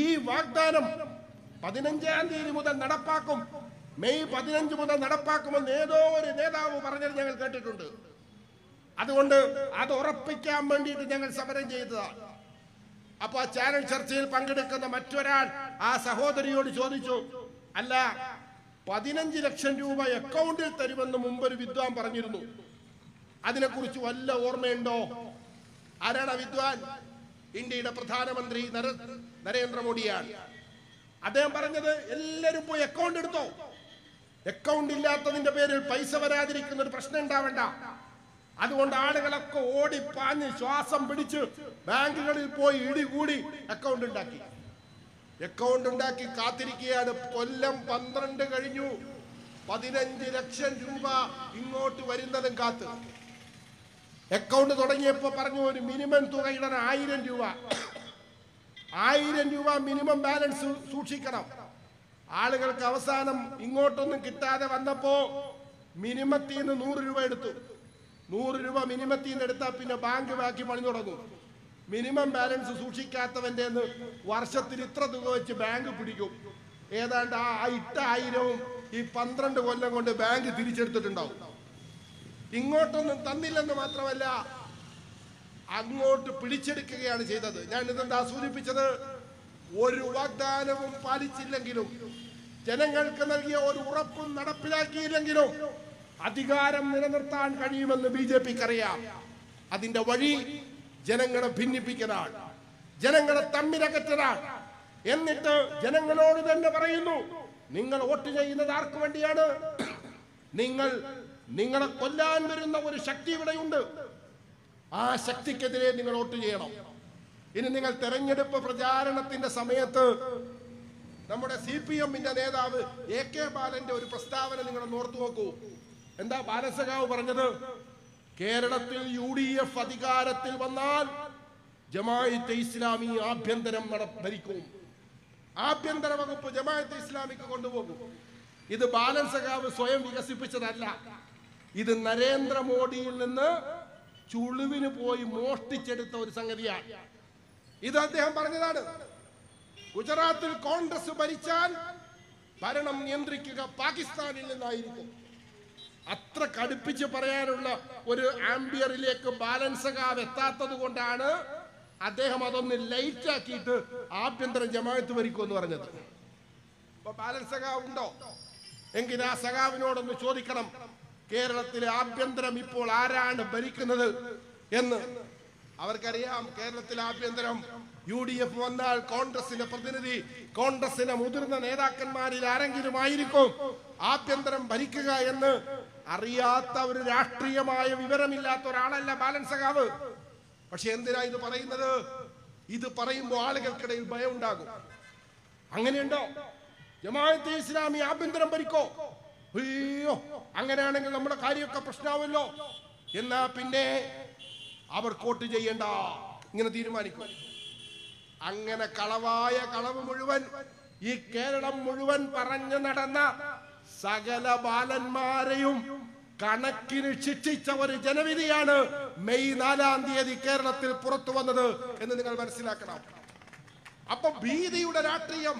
ഈ വാഗ്ദാനം 15-ാം തീയതി മുതൽ നടപ്പാക്കും, മെയ് 15 മുതൽ നടപ്പാക്കുമെന്ന് ഏതോ ഒരു നേതാവ് പറഞ്ഞത് ഞങ്ങൾ കേട്ടിട്ടുണ്ട്. അതുകൊണ്ട് അത് ഉറപ്പിക്കാൻ വേണ്ടിയിട്ട് ഞങ്ങൾ സമരം ചെയ്തതാണ്. അപ്പൊ ആ ചാനൽ ചർച്ചയിൽ പങ്കെടുക്കുന്ന മറ്റൊരാൾ ആ സഹോദരിയോട് ചോദിച്ചു, അല്ല, 15 ലക്ഷം രൂപ അക്കൗണ്ടിൽ തരുമെന്ന് മുമ്പൊരു വിദ്വാൻ പറഞ്ഞിരുന്നു, അതിനെക്കുറിച്ച് വല്ല ഓർമ്മയുണ്ടോ? ആരാണ് വിദ്വാൻ? ഇന്ത്യയുടെ പ്രധാനമന്ത്രി നരേന്ദ്രമോദിയാണ്. അദ്ദേഹം പറഞ്ഞത്, എല്ലാവരും പോയി അക്കൗണ്ട് എടുത്തോ, അക്കൗണ്ട് ഇല്ലാത്തതിന്റെ പേരിൽ പൈസ വരാതിരിക്കുന്ന ഒരു പ്രശ്നം ഉണ്ടാവണ്ട. അതുകൊണ്ട് ആളുകളൊക്കെ ഓടിപ്പാഞ്ഞ് ശ്വാസം പിടിച്ച് ബാങ്കുകളിൽ പോയി ഇടികൂടി അക്കൗണ്ട് ഉണ്ടാക്കി കാത്തിരിക്കുകയാണ്. കൊല്ലം 12 കഴിഞ്ഞു, 15 ലക്ഷം രൂപ ഇങ്ങോട്ട് വരുന്നതും കാത്ത്. അക്കൗണ്ട് തുടങ്ങിയപ്പോ പറഞ്ഞു ഒരു മിനിമം തുക ഇടാൻ 1000 രൂപ, 1000 രൂപ മിനിമം ബാലൻസ് സൂക്ഷിക്കണം. ആളുകൾക്ക് അവസാനം ഇങ്ങോട്ടൊന്നും കിട്ടാതെ വന്നപ്പോ മിനിമത്തിൽ നിന്ന് 100 രൂപ എടുത്തു. 100 രൂപ മിനിമത്തിൽ നിന്ന് എടുത്താൽ പിന്നെ ബാങ്ക് ബാക്കി പണി തുടങ്ങും. മിനിമം ബാലൻസ് സൂക്ഷിക്കാത്തവന്റെ വർഷത്തിൽ ഇത്ര തുക വെച്ച് ബാങ്ക് പിടിക്കും. ഏതാണ്ട് ആ ഇട്ട 1000-ഉം ഈ 12 കൊല്ലം കൊണ്ട് ബാങ്ക് തിരിച്ചെടുത്തിട്ടുണ്ടാവും. ഇങ്ങോട്ടൊന്നും തന്നില്ലെന്ന് മാത്രമല്ല, അങ്ങോട്ട് പിടിച്ചെടുക്കുകയാണ് ചെയ്തത്. ഞാൻ ഇതെന്താ സൂചിപ്പിച്ചത്? ഒരു വാഗ്ദാനവും പാലിച്ചില്ലെങ്കിലും, ജനങ്ങൾക്ക് നൽകിയ ഒരു ഉറപ്പും നടപ്പിലാക്കിയില്ലെങ്കിലും അധികാരം നിലനിർത്താൻ കഴിയുമെന്ന് BJPക്ക് അറിയാം. അതിന്റെ വഴി ജനങ്ങളെ ഭിന്നിപ്പിക്കലാണ്, ജനങ്ങളെ തമ്മിലകറ്റലാണ്. എന്നിട്ട് ജനങ്ങളോട് തന്നെ പറയുന്നു, നിങ്ങൾ വോട്ട് ചെയ്യുന്നത് ആർക്ക് വേണ്ടിയാണ്? നിങ്ങളെ കൊല്ലാൻ വരുന്ന ഒരു ശക്തി ഇവിടെയുണ്ട്, ആ ശക്തിക്കെതിരെ നിങ്ങൾ വോട്ട് ചെയ്യണം. ഇനി നിങ്ങൾ തെരഞ്ഞെടുപ്പ് പ്രചാരണത്തിന്റെ സമയത്ത് നമ്മുടെ CPM-ന്റെ നേതാവ് AK ബാലന്റെ ഒരു പ്രസ്താവന നിങ്ങൾ ഓർത്തു നോക്കൂ. എന്താ ബാലസഖാവ് പറഞ്ഞത്? കേരളത്തിൽ UDF അധികാരത്തിൽ വന്നാൽ ജമാഅത്തെ ഇസ്ലാമി ആഭ്യന്തരം ഭരിക്കും, ആഭ്യന്തര വകുപ്പ് ജമാഅത്തെ ഇസ്ലാമിക്ക് കൊണ്ടുപോകും. ഇത് ബാലസഖാവ് സ്വയം വികസിപ്പിച്ചതല്ല, ഇത് നരേന്ദ്രമോദിയിൽ നിന്ന് ചുളുവിന് പോയി മോഷ്ടിച്ചെടുത്ത ഒരു സംഗതിയാണ്. ഇത് അദ്ദേഹം പറഞ്ഞതാണ്. ഗുജറാത്തിൽ കോൺഗ്രസ് ഭരിച്ചാൽ ഭരണം നിയന്ത്രിക്കുക പാകിസ്ഥാനിൽ നിന്നായിരിക്കും. അത്ര കടുപ്പിച്ച് പറയാനുള്ള ഒരു ആംബിയറിലേക്ക് ബാലൻസകാവ് എത്താത്തത് കൊണ്ടാണ് അദ്ദേഹം അതൊന്ന് ലൈറ്റ് ആക്കിയിട്ട് ആഭ്യന്തര ജമാഅത്ത് ഭരിക്കുമെന്ന് പറഞ്ഞത്. അപ്പൊ ബാലൻസകാവ് ഉണ്ടോ എങ്കിൽ ആ സഖാവിനോടൊന്ന് ചോദിക്കണം, കേരളത്തിലെ ആഭ്യന്തരം ഇപ്പോൾ ആരാണ് ഭരിക്കുന്നത് എന്ന്. അവർക്കറിയാം കേരളത്തിലെ ആഭ്യന്തരം UDF വന്നാൽ കോൺഗ്രസിന്റെ പ്രതിനിധി, കോൺഗ്രസിന്റെ മുതിർന്ന നേതാക്കന്മാരിൽ ആരെങ്കിലും ആയിരിക്കും ആഭ്യന്തരം ഭരിക്കുക എന്ന് അറിയാത്ത ഒരു രാഷ്ട്രീയമായ വിവരമില്ലാത്ത ഒരാളല്ല ബാലൻസകാവ്. പക്ഷെ എന്തിനാ ഇത് പറയുന്നത്? ഇത് പറയുമ്പോൾ ആളുകൾക്കിടയിൽ ഭയം ഉണ്ടാകും. അങ്ങനെയുണ്ടോ? ജമാഅത്തെ ഇസ്ലാമി ആഭ്യന്തരം ഭരിക്കോ? അയ്യോ, അങ്ങനെയാണെങ്കിൽ നമ്മുടെ കാര്യമൊക്കെ പ്രശ്നമാവല്ലോ. എന്നാ പിന്നെ അവർ വോട്ട് ചെയ്യണ്ട, ഇങ്ങനെ തീരുമാനിക്കും. അങ്ങനെ കളവായ കളവ് മുഴുവൻ ഈ കേരളം മുഴുവൻ പറഞ്ഞു നടന്ന സകല ബാലന്മാരെയും കണക്കിന് ശിക്ഷിച്ച ഒരു ജനവിധിയാണ് മെയ് 4-ാം തീയതി കേരളത്തിൽ പുറത്തു വന്നത് എന്ന് നിങ്ങൾ മനസ്സിലാക്കണം. അപ്പൊ ഭീതിയുടെ രാഷ്ട്രീയം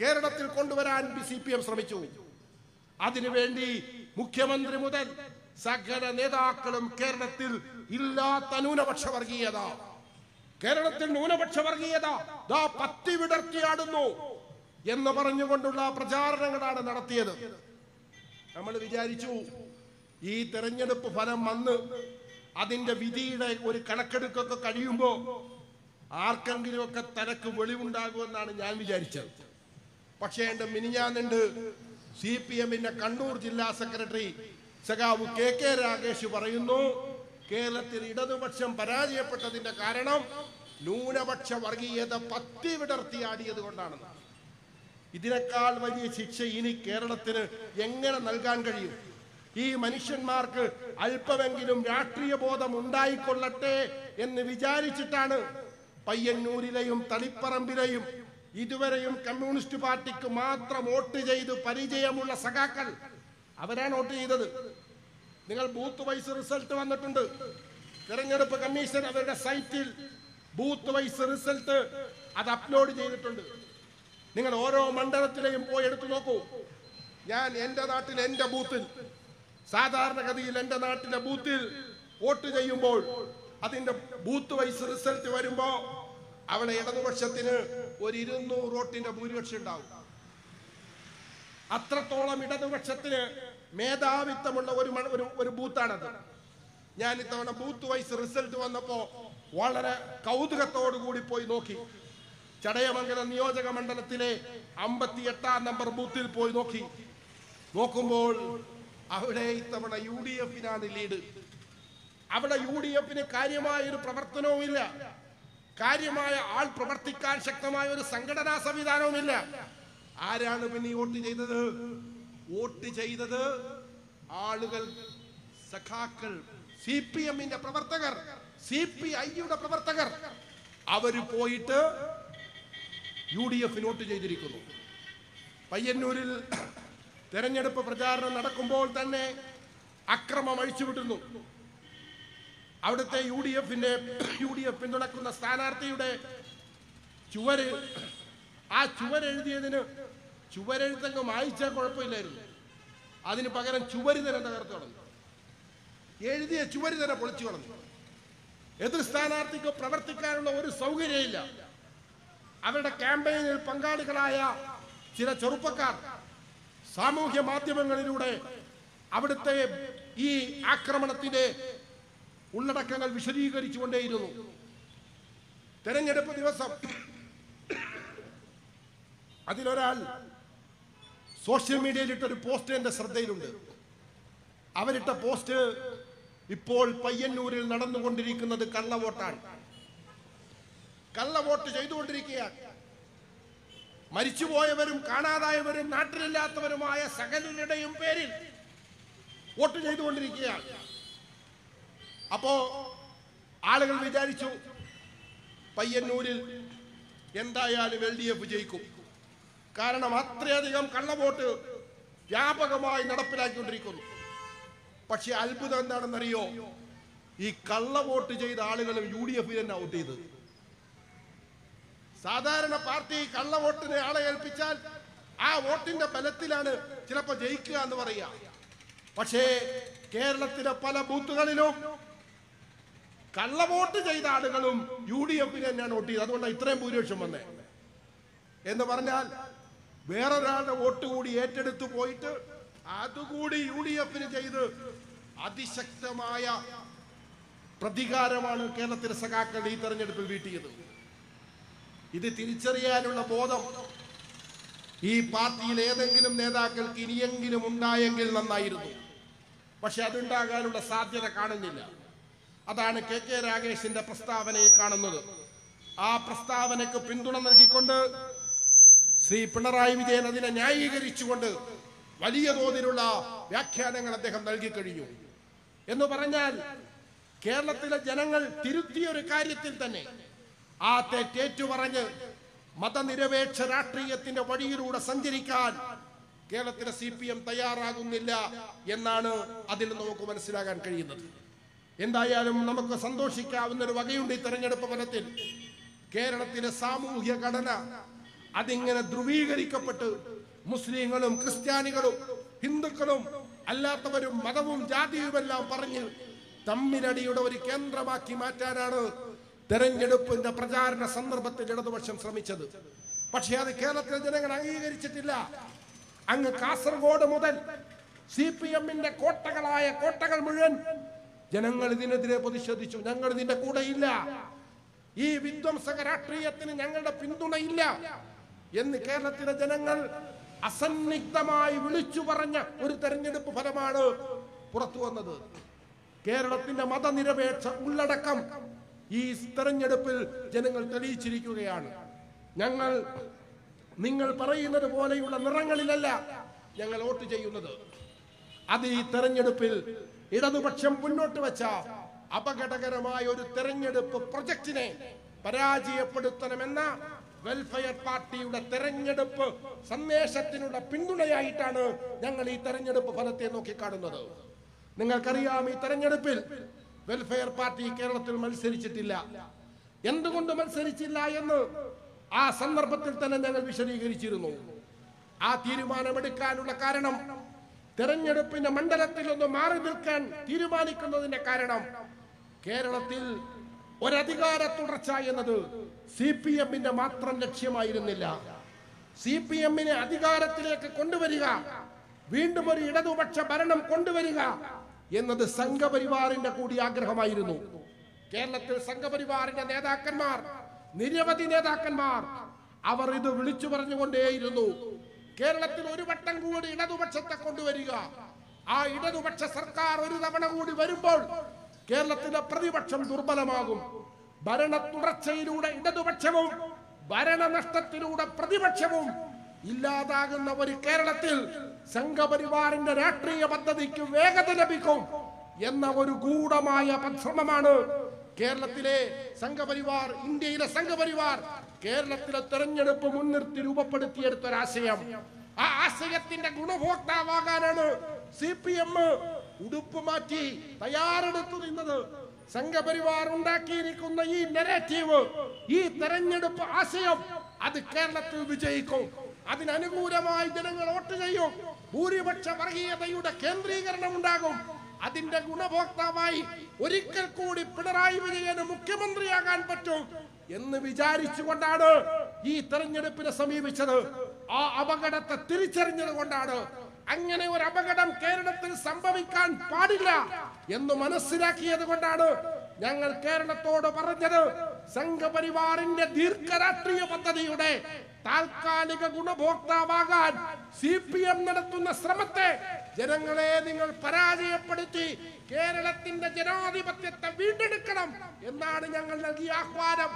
കേരളത്തിൽ കൊണ്ടുവരാൻ CPM ശ്രമിച്ചു. അതിനുവേണ്ടി മുഖ്യമന്ത്രി മുതൽ സകല നേതാക്കളും കേരളത്തിൽ ഇല്ലാത്ത ന്യൂനപക്ഷ വർഗീയത, കേരളത്തിൽ ന്യൂനപക്ഷ വർഗീയത ദാ പത്തി വിടർത്തിയാടുന്നു എന്ന് പറഞ്ഞുകൊണ്ടുള്ള പ്രചാരണങ്ങളാണ് നടത്തിയത്. നമ്മൾ വിചാരിച്ചു ഈ തെരഞ്ഞെടുപ്പ് ഫലം വന്ന് അതിന്റെ വിധിയുടെ ഒരു കണക്കെടുക്കൊക്കെ കഴിയുമ്പോ ആർക്കെങ്കിലുമൊക്കെ തനക്ക് വെളിവുണ്ടാകുമെന്നാണ് ഞാൻ വിചാരിച്ചത്. പക്ഷേ എന്റെ മിനിഞ്ഞാന്നുണ്ട് CPMന്റെ കണ്ണൂർ ജില്ലാ സെക്രട്ടറി സഖാവ് KK രാഗേഷ് പറയുന്നു, കേരളത്തിൽ ഇടതുപക്ഷം പരാജയപ്പെട്ടതിന്റെ കാരണം ന്യൂനപക്ഷ വർഗീയത പത്തി വിടർത്തിയാടിയത് കൊണ്ടാണെന്ന്. ഇതിനേക്കാൾ വലിയ ശിക്ഷ ഇനി കേരളത്തിന് എങ്ങനെ നൽകാൻ കഴിയും? ഈ മനുഷ്യന്മാർക്ക് അല്പമെങ്കിലും രാഷ്ട്രീയ ബോധം ഉണ്ടായിക്കൊള്ളട്ടെ എന്ന് വിചാരിച്ചിട്ടാണ് പയ്യന്നൂരിലെയും തളിപ്പറമ്പിലെയും ഇതുവരെയും കമ്മ്യൂണിസ്റ്റ് പാർട്ടിക്ക് മാത്രം വോട്ട് ചെയ്ത് പരിചയമുള്ള സഖാക്കൾ അവരാണ് വോട്ട് ചെയ്തത്. നിങ്ങൾ ബൂത്ത് വൈസ് റിസൾട്ട് വന്നിട്ടുണ്ട്. തെരഞ്ഞെടുപ്പ് കമ്മീഷൻ അവരുടെ സൈറ്റിൽ ബൂത്ത് വൈസ് റിസൾട്ട് അത് അപ്ലോഡ് ചെയ്തിട്ടുണ്ട്. നിങ്ങൾ ഓരോ മണ്ഡലത്തിലെയും പോയി എടുത്തു നോക്കൂ. ഞാൻ എൻ്റെ നാട്ടിൽ എൻ്റെ ബൂത്തിൽ, സാധാരണഗതിയിൽ എൻ്റെ നാട്ടിലെ ബൂത്തിൽ വോട്ട് ചെയ്യുമ്പോൾ അതിന്റെ ബൂത്ത് വൈസ് റിസൾട്ട് വരുമ്പോ അവിടെ ഇടതുപക്ഷത്തിന് ഒരു 200 വോട്ടിന്റെ ഭൂരിപക്ഷം ഉണ്ടാവും. അത്രത്തോളം ഇടതുപക്ഷത്തിന് മേധാവിത്വമുള്ള ഒരു ബൂത്താണത്. ഞാൻ ഇത്തവണ ബൂത്ത് വൈസ് റിസൾട്ട് വന്നപ്പോ വളരെ കൗതുകത്തോടു കൂടി പോയി നോക്കി. ചടയമംഗലം നിയോജക മണ്ഡലത്തിലെ 58-ാം നമ്പർ ബൂത്തിൽ പോയി നോക്കുമ്പോൾ അവിടെ ഇത്തവണ UDFനാണ് ലീഡ്. അവിടെ UDFന് കാര്യമായ ഒരു പ്രവർത്തനവുമില്ല, കാര്യമായ ആൾ പ്രവർത്തിക്കാൻ ശക്തമായ ഒരു സംഘടനാ സംവിധാനവുമില്ല. ആരാണ് പിന്നെ വോട്ട് ചെയ്തത്? വോട്ട് ചെയ്തത് ആളുകൾ, സഖാക്കൾ, CPMന്റെ പ്രവർത്തകർ, CPIയുടെ പ്രവർത്തകർ. അവര് പോയിട്ട് UDFന് വോട്ട് ചെയ്തിരിക്കുന്നു. പയ്യന്നൂരിൽ തെരഞ്ഞെടുപ്പ് പ്രചാരണം നടക്കുമ്പോൾ തന്നെ അക്രമം അഴിച്ചുവിടുന്നു. അവിടുത്തെ UDF പിന്തുണക്കുന്ന സ്ഥാനാർത്ഥിയുടെ ചുവര്, ആ ചുവരെഴുതിയതിന് ചുവരെഴുത്തങ്ങ് വായിച്ചാൽ കുഴപ്പമില്ലായിരുന്നു. അതിന് പകരം ചുവര് തന്നെ തകർത്തു കളഞ്ഞു. എഴുതിയ ചുവര് തന്നെ പൊളിച്ചു കളഞ്ഞു. എതിർ സ്ഥാനാർത്ഥിക്ക് പ്രവർത്തിക്കാനുള്ള ഒരു സൗകര്യമില്ല. അവരുടെ ക്യാമ്പയിനിൽ പങ്കാളികളായ ചില ചെറുപ്പക്കാർ സാമൂഹ്യ മാധ്യമങ്ങളിലൂടെ അവിടുത്തെ ഈ ആക്രമണത്തിന്റെ ഉള്ളടക്കങ്ങൾ വിശദീകരിച്ചുകൊണ്ടേയിരുന്നു. തെരഞ്ഞെടുപ്പ് ദിവസം അതിലൊരാൾ സോഷ്യൽ മീഡിയയിൽ ഇട്ടൊരു പോസ്റ്റ് എന്റെ ശ്രദ്ധയിലുണ്ട്. അവരിട്ട പോസ്റ്റ്, ഇപ്പോൾ പയ്യന്നൂരിൽ നടന്നുകൊണ്ടിരിക്കുന്നത് കള്ളവോട്ടാണ്, കള്ളവോട്ട് ചെയ്തുകൊണ്ടിരിക്കുകയാണ്. മരിച്ചുപോയവരും കാണാതായവരും നാട്ടിലില്ലാത്തവരുമായ സകലരുടെയും പേരിൽ വോട്ട് ചെയ്തുകൊണ്ടിരിക്കുകയാണ്. അപ്പോ ആളുകൾ വിചാരിച്ചു പയ്യന്നൂരിൽ എന്തായാലും LDF ജയിക്കും. കാരണം അത്രയധികം കള്ളവോട്ട് വ്യാപകമായി നടപ്പിലാക്കിക്കൊണ്ടിരിക്കുന്നു. പക്ഷെ അത്ഭുതം എന്താണെന്നറിയോ? ഈ കള്ള വോട്ട് ചെയ്ത ആളുകളും UDF തന്നെ വോട്ട് ചെയ്തത്. സാധാരണ പാർട്ടി കള്ള വോട്ടിന് ആളെ ഏൽപ്പിച്ചാൽ ആ വോട്ടിന്റെ ബലത്തിലാണ് ചിലപ്പോൾ ജയിക്കുക എന്ന് പറയാം. പക്ഷേ കേരളത്തിലെ പല ബൂത്തുകളിലും കള്ളവോട്ട് ചെയ്ത ആളുകളും UDF തന്നെയാണ് വോട്ട് ചെയ്തത്. അതുകൊണ്ടാണ് ഇത്രയും ഭൂരിപക്ഷം വന്നേ. എന്ന് പറഞ്ഞാൽ വേറൊരാളുടെ വോട്ട് കൂടി ഏറ്റെടുത്തു പോയിട്ട് അതുകൂടി UDF ചെയ്ത് അതിശക്തമായ പ്രതികാരമാണ് കേരളത്തിലെ സഖാക്കൾ ഈ തെരഞ്ഞെടുപ്പിൽ വീട്ടിയത്. ഇത് തിരിച്ചറിയാനുള്ള ബോധം ഈ പാർട്ടിയിൽ ഏതെങ്കിലും നേതാക്കൾക്ക് ഇനിയെങ്കിലും ഉണ്ടായെങ്കിൽ നന്നായിരുന്നു. പക്ഷെ അതുണ്ടാകാനുള്ള സാധ്യത കാണുന്നില്ല. അതാണ് KK രാഗേഷിന്റെ പ്രസ്താവനയിൽ കാണുന്നത്. ആ പ്രസ്താവനയ്ക്ക് പിന്തുണ നൽകിക്കൊണ്ട് ശ്രീ പിണറായി വിജയൻ അതിനെ ന്യായീകരിച്ചുകൊണ്ട് വലിയ തോതിലുള്ള വ്യാഖ്യാനങ്ങൾ അദ്ദേഹം നൽകി കഴിഞ്ഞു. എന്ന് പറഞ്ഞാൽ കേരളത്തിലെ ജനങ്ങൾ തിരുത്തിയ ഒരു കാര്യത്തിൽ തന്നെ ആ തെറ്റേറ്റു പറഞ്ഞ് മതനിരപേക്ഷ രാഷ്ട്രീയത്തിന്റെ വഴിയിലൂടെ സഞ്ചരിക്കാൻ കേരളത്തിലെ CPM തയ്യാറാകുന്നില്ല എന്നാണ് അതിൽ നമുക്ക് മനസ്സിലാക്കാൻ കഴിയുന്നത്. എന്തായാലും നമുക്ക് സന്തോഷിക്കാവുന്ന ഒരു വകയുണ്ട് ഈ തെരഞ്ഞെടുപ്പ് ഫലത്തിൽ. കേരളത്തിലെ സാമൂഹ്യ ഘടന അതിങ്ങനെ ധ്രുവീകരിക്കപ്പെട്ട് മുസ്ലിങ്ങളും ക്രിസ്ത്യാനികളും ഹിന്ദുക്കളും അല്ലാത്തവരും മതവും ജാതിയുമെല്ലാം പറഞ്ഞ് തമ്മിലടിയുടെ ഒരു കേന്ദ്രമാക്കി മാറ്റാനാണ് തെരഞ്ഞെടുപ്പിന്റെ പ്രചാരണ സന്ദർഭത്തിൽ ഇടതുപക്ഷം ശ്രമിച്ചത്. പക്ഷേ അത് കേരളത്തിലെ ജനങ്ങൾ അംഗീകരിച്ചിട്ടില്ല. അങ്ങ് കാസർഗോഡ് മുതൽ CPM-ന്റെ കോട്ടകൾ മുഴുവൻ ജനങ്ങൾ ഇതിനെതിരെ പ്രതിഷേധിച്ചു. ഞങ്ങൾ ഇതിന്റെ കൂടെയില്ല, ഈ വിധ്വംസക രാഷ്ട്രീയത്തിന് ഞങ്ങളുടെ പിന്തുണയില്ല എന്ന് കേരളത്തിലെ ജനങ്ങൾ അസന്നിഗ്ധമായി വിളിച്ചു പറഞ്ഞ ഒരു തെരഞ്ഞെടുപ്പ് ഫലമാണ് പുറത്തു വന്നത്. കേരളത്തിന്റെ മതനിരപേക്ഷ ഉള്ളടക്കം ഈ തെരഞ്ഞെടുപ്പിൽ ജനങ്ങൾ തെളിയിച്ചിരിക്കുകയാണ്. ഞങ്ങൾ നിങ്ങൾ പറയുന്നത് പോലെയുള്ള നിറങ്ങളിലല്ല ഞങ്ങൾ വോട്ട് ചെയ്യുന്നത്. അത് ഈ തെരഞ്ഞെടുപ്പിൽ ഇടതുപക്ഷം മുന്നോട്ട് വെച്ച അപകടകരമായ ഒരു തെരഞ്ഞെടുപ്പ് പ്രൊജക്ടിനെ പരാജയപ്പെടുത്തണമെന്ന വെൽഫെയർ പാർട്ടിയുടെ തെരഞ്ഞെടുപ്പ് സന്ദേശത്തിനുള്ള പിന്തുണയായിട്ടാണ് ഞങ്ങൾ ഈ തെരഞ്ഞെടുപ്പ് ഫലത്തെ നോക്കിക്കാണുന്നത്. നിങ്ങൾക്കറിയാം, ഈ തെരഞ്ഞെടുപ്പിൽ വെൽഫെയർ പാർട്ടി കേരളത്തിൽ മത്സരിച്ചിട്ടില്ല. എന്തുകൊണ്ട് മത്സരിച്ചില്ല എന്ന് ആ സന്ദർഭത്തിൽ തന്നെ ഞങ്ങൾ വിശദീകരിച്ചിരുന്നു. ആ തീരുമാനമെടുക്കാനുള്ള കാരണം, തെരഞ്ഞെടുപ്പിന്റെ മണ്ഡലത്തിൽ ഒന്ന് മാറി നിൽക്കാൻ തീരുമാനിക്കുന്നതിന്റെ കാരണം, കേരളത്തിൽ ഒരധികാര തുടർച്ച എന്നത് CPM-ന്റെ മാത്രം ലക്ഷ്യമായിരുന്നില്ല. CPM-നെ അധികാരത്തിലേക്ക് കൊണ്ടുവരിക, വീണ്ടും ഒരു ഇടതുപക്ഷ ഭരണം കൊണ്ടുവരിക എന്നത് സംഘപരിവാറിന്റെ കൂടി ആഗ്രഹമായിരുന്നു. കേരളത്തിൽ സംഘപരിവാറിന്റെ നേതാക്കന്മാർ, നിരവധി നേതാക്കന്മാർ, അവർ ഇത് വിളിച്ചു പറഞ്ഞുകൊണ്ടേയിരുന്നു. കേരളത്തിൽ ഒരു വട്ടം കൂടി ഇടതുപക്ഷത്തെ കൊണ്ടുവരിക, ആ ഇടതുപക്ഷ സർക്കാർ ഒരു തവണ കൂടി വരുമ്പോൾ കേരളത്തിലെ പ്രതിപക്ഷം ദുർബലമാകും. ഭരണ തുടർച്ചയിലൂടെ ഇടതുപക്ഷവും ഭരണനഷ്ടത്തിലൂടെ പ്രതിപക്ഷവും ഇല്ലാതാകുന്ന ഒരു കേരളത്തിൽ സംഘപരിവാറിന്റെ രാഷ്ട്രീയ പദ്ധതിക്ക് വേഗത ലഭിക്കും എന്ന ഒരു ഗൂഢമായ ശ്രമമാണ് കേരളത്തിലെ സംഘപരിവാർ, ഇന്ത്യയിലെ സംഘപരിവാർ കേരളത്തിലെ തെരഞ്ഞെടുപ്പ് മുൻനിർത്തി രൂപപ്പെടുത്തിയെടുത്തൊരാശയം. ആ ആശയത്തിന്റെ ഗുണഭോക്താവാകാനാണ് CPM ഉടുപ്പ് മാറ്റി തയ്യാറെടുത്തു നിന്നത്. സംഘപരിവാർ ഉണ്ടാക്കിയിരിക്കുന്ന ഈ നെറേറ്റീവ്, ഈ തെരഞ്ഞെടുപ്പ് ആശയം, അത് കേരളത്തിൽ വിജയിക്കും. അതിനനുകൂലമായി ജനങ്ങൾ വോട്ട് ചെയ്യും. ഭൂരിപക്ഷ വർഗീയതയുടെ കേന്ദ്രീകരണം ഉണ്ടാകും. അതിന്റെ ഗുണഭോക്താവായി ഒരിക്കൽ കൂടി പിണറായി വിജയന് മുഖ്യമന്ത്രിയാകാൻ പറ്റും എന്ന് വിചാരിച്ചുകൊണ്ടാണ് ഈ തെരഞ്ഞെടുപ്പിനെ സമീപിച്ചത്. ആ അപകടത്തെ തിരിച്ചറിഞ്ഞത് കൊണ്ടാണ്, അങ്ങനെ ഒരു അപകടം കേരളത്തിൽ സംഭവിക്കാൻ പാടില്ല എന്ന് മനസ്സിലാക്കിയത് കൊണ്ടാണ് ഞങ്ങൾ കേരളത്തോട് പറഞ്ഞത്, സംഘപരിവാറിന്റെ ദീർഘരാഷ്ട്രീയ പദ്ധതിയുടെ താൽക്കാലിക ഗുണഭോക്താവാകാൻ CPM നടത്തുന്ന ശ്രമത്തെ ജനങ്ങളെ നിങ്ങൾ പരാജയപ്പെടുത്തി കേരളത്തിന്റെ ജനാധിപത്യത്തെ വീണ്ടെടുക്കണം എന്നാണ് ഞങ്ങൾ നൽകിയ ആഹ്വാനം.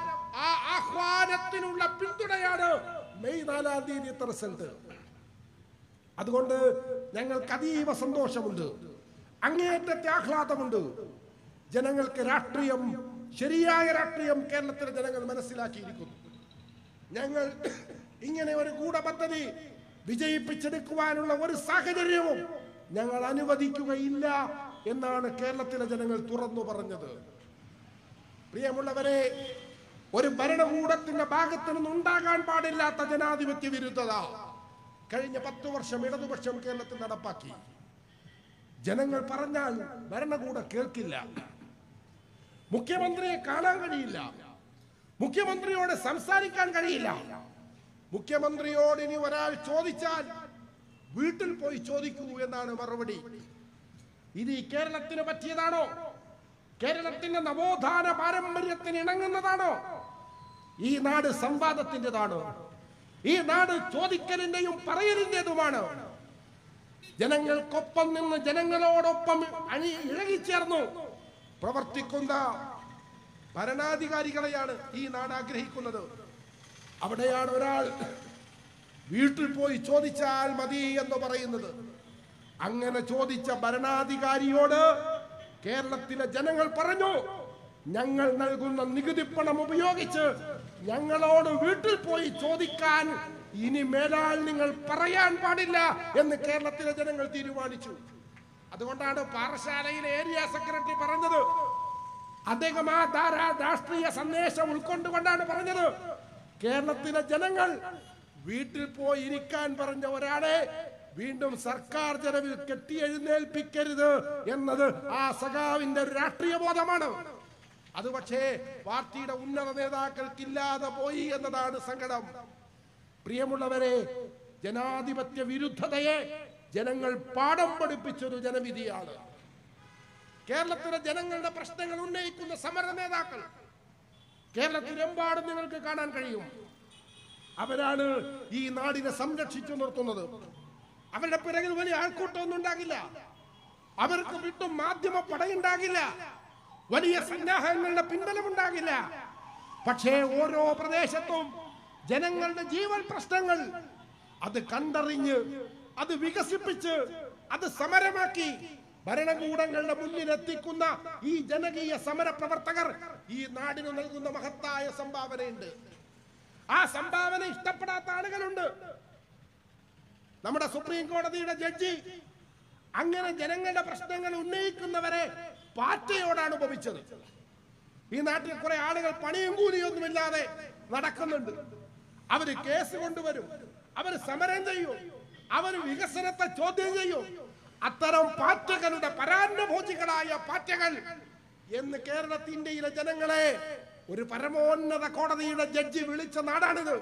ആ ആഹ്വാനത്തിനുള്ള പിന്തുണയാണ് മെയ് 4-ാം തീയതിയത്തെ റിസൾട്ട്. അതുകൊണ്ട് ഞങ്ങൾക്ക് അതീവ സന്തോഷമുണ്ട്, അങ്ങേയറ്റത്തെ ആഹ്ലാദമുണ്ട്. ജനങ്ങൾക്ക് രാഷ്ട്രീയം, ശരിയായ രാഷ്ട്രീയം കേരളത്തിലെ ജനങ്ങൾ മനസ്സിലാക്കിയിരിക്കുന്നു. ഞങ്ങൾ ഇങ്ങനെ ഒരു ഗൂഢപദ്ധതി വിജയിപ്പിച്ചെടുക്കുവാനുള്ള ഒരു സാഹചര്യവും ഞങ്ങൾ അനുവദിക്കുകയില്ല എന്നാണ് കേരളത്തിലെ ജനങ്ങൾ തുറന്നു പറഞ്ഞത്. പ്രിയമുള്ളവരെ, ഒരു ഭരണകൂടത്തിന്റെ ഭാഗത്തു നിന്നുണ്ടാകാൻ പാടില്ലാത്ത ജനാധിപത്യ വിരുദ്ധത കഴിഞ്ഞ 10 വർഷം ഇടതുപക്ഷം കേരളത്തിൽ നടപ്പാക്കി. ജനങ്ങൾ പറഞ്ഞാൽ ഭരണകൂടം കേൾക്കില്ല, മുഖ്യമന്ത്രിയെ കാണാൻ കഴിയില്ല, മുഖ്യമന്ത്രിയോട് സംസാരിക്കാൻ കഴിയില്ല. മുഖ്യമന്ത്രിയോട് ഇനി ഒരാൾ ചോദിച്ചാൽ വീട്ടിൽ പോയി ചോദിക്കൂ എന്നാണ് മറുപടി. ഇത് ഈ കേരളത്തിന് പറ്റിയതാണോ? കേരളത്തിന്റെ നവോത്ഥാന പാരമ്പര്യത്തിന് ഇണങ്ങുന്നതാണോ? ഈ നാട് സംവാദത്തിൻ്റെതാണോ? ഈ നാട് ചോദിക്കലിന്റെയും പറയലിന്റേതുമാണ്. ജനങ്ങൾക്കൊപ്പം നിന്ന് ജനങ്ങളോടൊപ്പം ഇഴകിച്ചേർന്നു പ്രവർത്തിക്കുന്ന ഭരണാധികാരികളെയാണ് ഈ നാട് ആഗ്രഹിക്കുന്നത്. അവിടെയാണ് ഒരാൾ വീട്ടിൽ പോയി ചോദിച്ചാൽ മതി എന്ന് പറയുന്നത്. അങ്ങനെ ചോദിച്ച ഭരണാധികാരിയോട് കേരളത്തിലെ ജനങ്ങൾ പറഞ്ഞു, ഞങ്ങൾ നൽകുന്ന നികുതി പണം ഉപയോഗിച്ച് ഞങ്ങളോട് വീട്ടിൽ പോയി ചോദിക്കാൻ ഇനി മേലാൽ നിങ്ങൾ പറയാൻ പാടില്ല എന്ന് കേരളത്തിലെ ജനങ്ങൾ തീരുമാനിച്ചു. അതുകൊണ്ടാണ് പാറശാലയിലെ ഏരിയ സെക്രട്ടറി പറഞ്ഞത്, അദ്ദേഹം ആ രാഷ്ട്രീയ സന്ദേശം ഉൾക്കൊണ്ടുകൊണ്ടാണ് പറഞ്ഞത്, കേരളത്തിലെ ജനങ്ങൾ വീട്ടിൽ പോയി ഇരിക്കാൻ പറഞ്ഞ ഒരാളെ വീണ്ടും സർക്കാർ ചെലവിൽ കെട്ടിയെഴുന്നേൽപ്പിക്കരുത് എന്നത് ആ സഖാവിന്റെ രാഷ്ട്രീയ ബോധമാണ്. അത് പക്ഷേ പാർട്ടിയുടെ ഉന്നത നേതാക്കൾക്കില്ലാതെ പോയി എന്നതാണ് സങ്കടം. പ്രിയമുള്ളവരെ, ജനാധിപത്യ വിരുദ്ധതയെ ജനങ്ങൾ പാഠം പഠിപ്പിച്ചൊരു ജനവിധിയാണ്. കേരളത്തിലെ ജനങ്ങളുടെ പ്രശ്നങ്ങൾ ഉന്നയിക്കുന്ന സമര നേതാക്കൾ കേരളത്തിലെമ്പാടും നിങ്ങൾക്ക് കാണാൻ കഴിയും. അവരാണ് ഈ നാടിനെ സംരക്ഷിച്ചു നിർത്തുന്നത്. അവരുടെ പിറകിൽ വലിയ ആൾക്കൂട്ടമൊന്നും ഉണ്ടാകില്ല, അവർക്ക് വിട്ടും മാധ്യമ പടയുണ്ടാകില്ല, വലിയ സന്നാഹങ്ങളുടെ പിൻബലമുണ്ടാകില്ല. പക്ഷേ ഓരോ പ്രദേശത്തും ജനങ്ങളുടെ ജീവൻ പ്രശ്നങ്ങൾ അത് കണ്ടറിഞ്ഞ്, അത് വികസിപ്പിച്ച്, അത് സമരമാക്കി ഭരണകൂടങ്ങളുടെ മുന്നിലെത്തിക്കുന്ന ഈ ജനകീയ സമര പ്രവർത്തകർ ഈ നാടിന് നൽകുന്ന മഹത്തായ സംഭാവനയുണ്ട്. ആ സംഭാവന ഇഷ്ടപ്പെടാത്ത ആളുകളുണ്ട്. നമ്മുടെ സുപ്രീം കോടതിയുടെ ജഡ്ജി അങ്ങനെ ജനങ്ങളുടെ പ്രശ്നങ്ങൾ ഉന്നയിക്കുന്നവരെ പാറ്റയോടാണ് ഉപമിച്ചത്. ഈ നാട്ടിൽ കുറെ ആളുകൾ പണിയും കൂലിയൊന്നുമില്ലാതെ നടക്കുന്നുണ്ട്. അവര് കേസ് കൊണ്ടുവരും, അവര് സമരം ചെയ്യും, അവര് വികസനത്തെ ചോദ്യം ചെയ്യും. അത്തരം പാറ്റകളുടെ പരാന്നഭോജികളായ പാറ്റകൾ എന്ന് കേരളത്തിന്റെയിലെ ജനങ്ങളെ ഒരു പരമോന്നത കോടതിയുടെ ജഡ്ജി വിളിച്ച നാടാണിത്.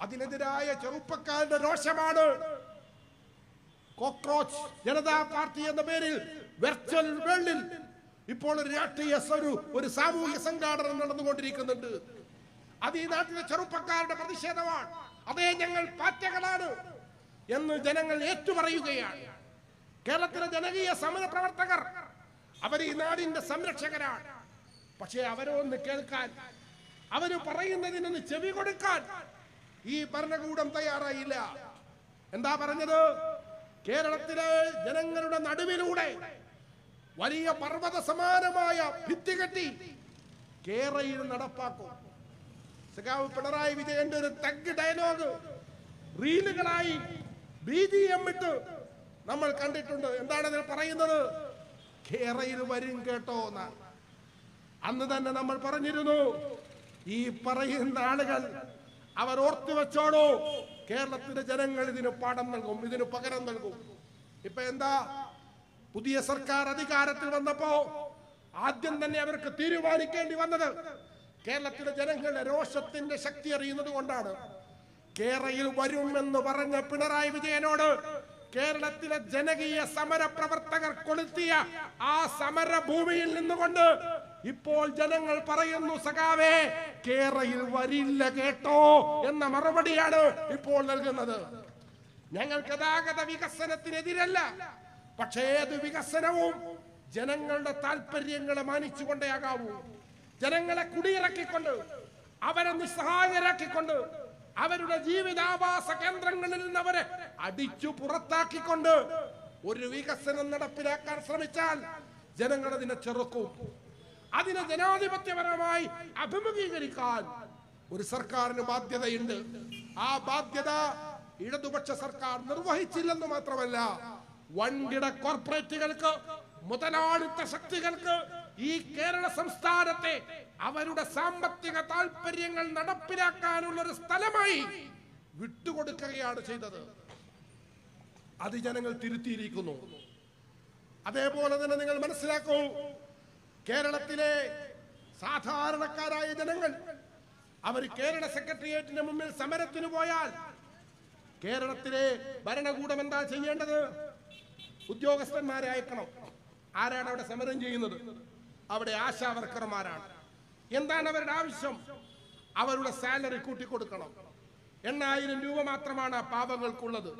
അതിനെതിരായ ചെറുപ്പക്കാരുടെ രോഷമാണ് കോക്രോച്ച് ജനതാ പാർട്ടി എന്ന പേരിൽ വെർച്വൽ വേൾഡിൽ ഇപ്പോൾ ഒരു രാഷ്ട്രീയ ഒരു സാമൂഹിക സംഘാടനം നടന്നുകൊണ്ടിരിക്കുന്നുണ്ട്. അത് ഈ നാട്ടിലെ ചെറുപ്പക്കാരുടെ പ്രതിഷേധമാണ്. അതേ, ഞങ്ങൾ പാറ്റകളാണ് എന്ന് ജനങ്ങൾ ഏറ്റുപറയുകയാണ്. കേരളത്തിലെ ജനകീയ സമര പ്രവർത്തകർ അവർ ഈ നാടിന്റെ സംരക്ഷകരാണ്. പക്ഷേ അവരൊന്ന് കേൾക്കാൻ, അവര് പറയുന്നതിനൊന്ന് ചെവി കൊടുക്കാൻ ഈ ഭരണകൂടം തയ്യാറായില്ല. എന്താ പറഞ്ഞത്? കേരളത്തിലെ ജനങ്ങളുടെ നടുവിലൂടെ വലിയ പർവ്വത സമാനമായ ഭിത്തി കെട്ടി കേരളയിൽ നടപ്പാക്കും. സഖാവ് പിണറായി വിജയന്റെ ഒരു തഗ് ഡയലോഗ് റീലുകളായി BGM ഇട്ട് നമ്മൾ കണ്ടിട്ടുണ്ട്. എന്താണ് അതിൽ പറയുന്നത്? കേരളയിൽ വരും കേട്ടോ എന്നാണ്. അന്ന് തന്നെ നമ്മൾ പറഞ്ഞിരുന്നു, ഈ പറയുന്ന ആളുകൾ അവർ ഓർത്തു വെച്ചോളൂ, കേരളത്തിലെ ജനങ്ങൾ ഇതിന് പാഠം നൽകും, ഇതിന് പകരം നൽകും. ഇപ്പൊ എന്താ, പുതിയ സർക്കാർ അധികാരത്തിൽ വന്നപ്പോ ആദ്യം തന്നെ അവർക്ക് തീരുമാനിക്കേണ്ടി വന്നത് കേരളത്തിലെ ജനങ്ങളുടെ രോഷത്തിന്റെ ശക്തി അറിയുന്നത് കൊണ്ടാണ്. കേരളയിൽ വരുമെന്ന് പറഞ്ഞ പിണറായി വിജയനോട് കേരളത്തിലെ ജനകീയ സമര പ്രവർത്തകർ കൊളുത്തിയ ആ സമരഭൂമിയിൽ നിന്നുകൊണ്ട് ഇപ്പോൾ ജനങ്ങൾ പറയുന്നു, സഖാവേ കേരളയിൽ വരില്ല കേട്ടോ എന്ന മറുപടിയാണ് ഇപ്പോൾ നൽകുന്നത്. ഞങ്ങൾ ഗതാഗത വികസനത്തിനെതിരല്ല, പക്ഷേ ഏത് വികസനവും ജനങ്ങളുടെ താല്പര്യങ്ങളെ മാനിച്ചുകൊണ്ടേ ആകാവൂ. ജനങ്ങളെ കുടിയിറക്കിക്കൊണ്ട്, അവരെ നിസ്സഹായരാക്കിക്കൊണ്ട്, അവരുടെ ജീവിതാവാസ കേന്ദ്രങ്ങളിൽ നിന്ന് അവരെ അടിച്ചു പുറത്താക്കിക്കൊണ്ട് ഒരു വികസനം നടപ്പിലാക്കാൻ ശ്രമിച്ചാൽ ജനങ്ങൾ അതിനെ ചെറുക്കും. അതിനെ ജനാധിപത്യപരമായി അഭിമുഖീകരിക്കാൻ ഒരു സർക്കാരിന് ബാധ്യതയുണ്ട്. ആ ബാധ്യത ഇടതുപക്ഷ സർക്കാർ നിർവഹിച്ചില്ലെന്ന് മാത്രമല്ല, വൻകിട കോർപ്പറേറ്റുകൾക്ക് മുതലാളിത്ത ശക്തികൾക്ക് ഈ കേരള സംസ്ഥാനത്തെ അവരുടെ സാമ്പത്തിക താല്പര്യങ്ങൾ നടപ്പിലാക്കാനുള്ള ഒരു സ്ഥലമായി വിട്ടുകൊടുക്കുകയാണ് ചെയ്തത്. അത് ജനങ്ങൾ തിരുത്തിയിരിക്കുന്നു. അതേപോലെ തന്നെ നിങ്ങൾ മനസ്സിലാക്കൂ, കേരളത്തിലെ സാധാരണക്കാരായ ജനങ്ങൾ അവർ കേരള സെക്രട്ടേറിയറ്റിന് മുമ്പിൽ സമരത്തിന് പോയാൽ കേരളത്തിലെ ഭരണകൂടം എന്താ ചെയ്യേണ്ടത്? ഉദ്യോഗസ്ഥന്മാരെ അയക്കണം. ആരാണ് അവിടെ സമരം ചെയ്യുന്നത്? അവിടെ ആശാ വർക്കർമാരാണ്. എന്താണ് അവരുടെ ആവശ്യം? അവരുടെ സാലറി കൂട്ടിക്കൊടുക്കണം. 8,000 രൂപ മാത്രമാണ് ആ പാവങ്ങൾക്കുള്ളത്.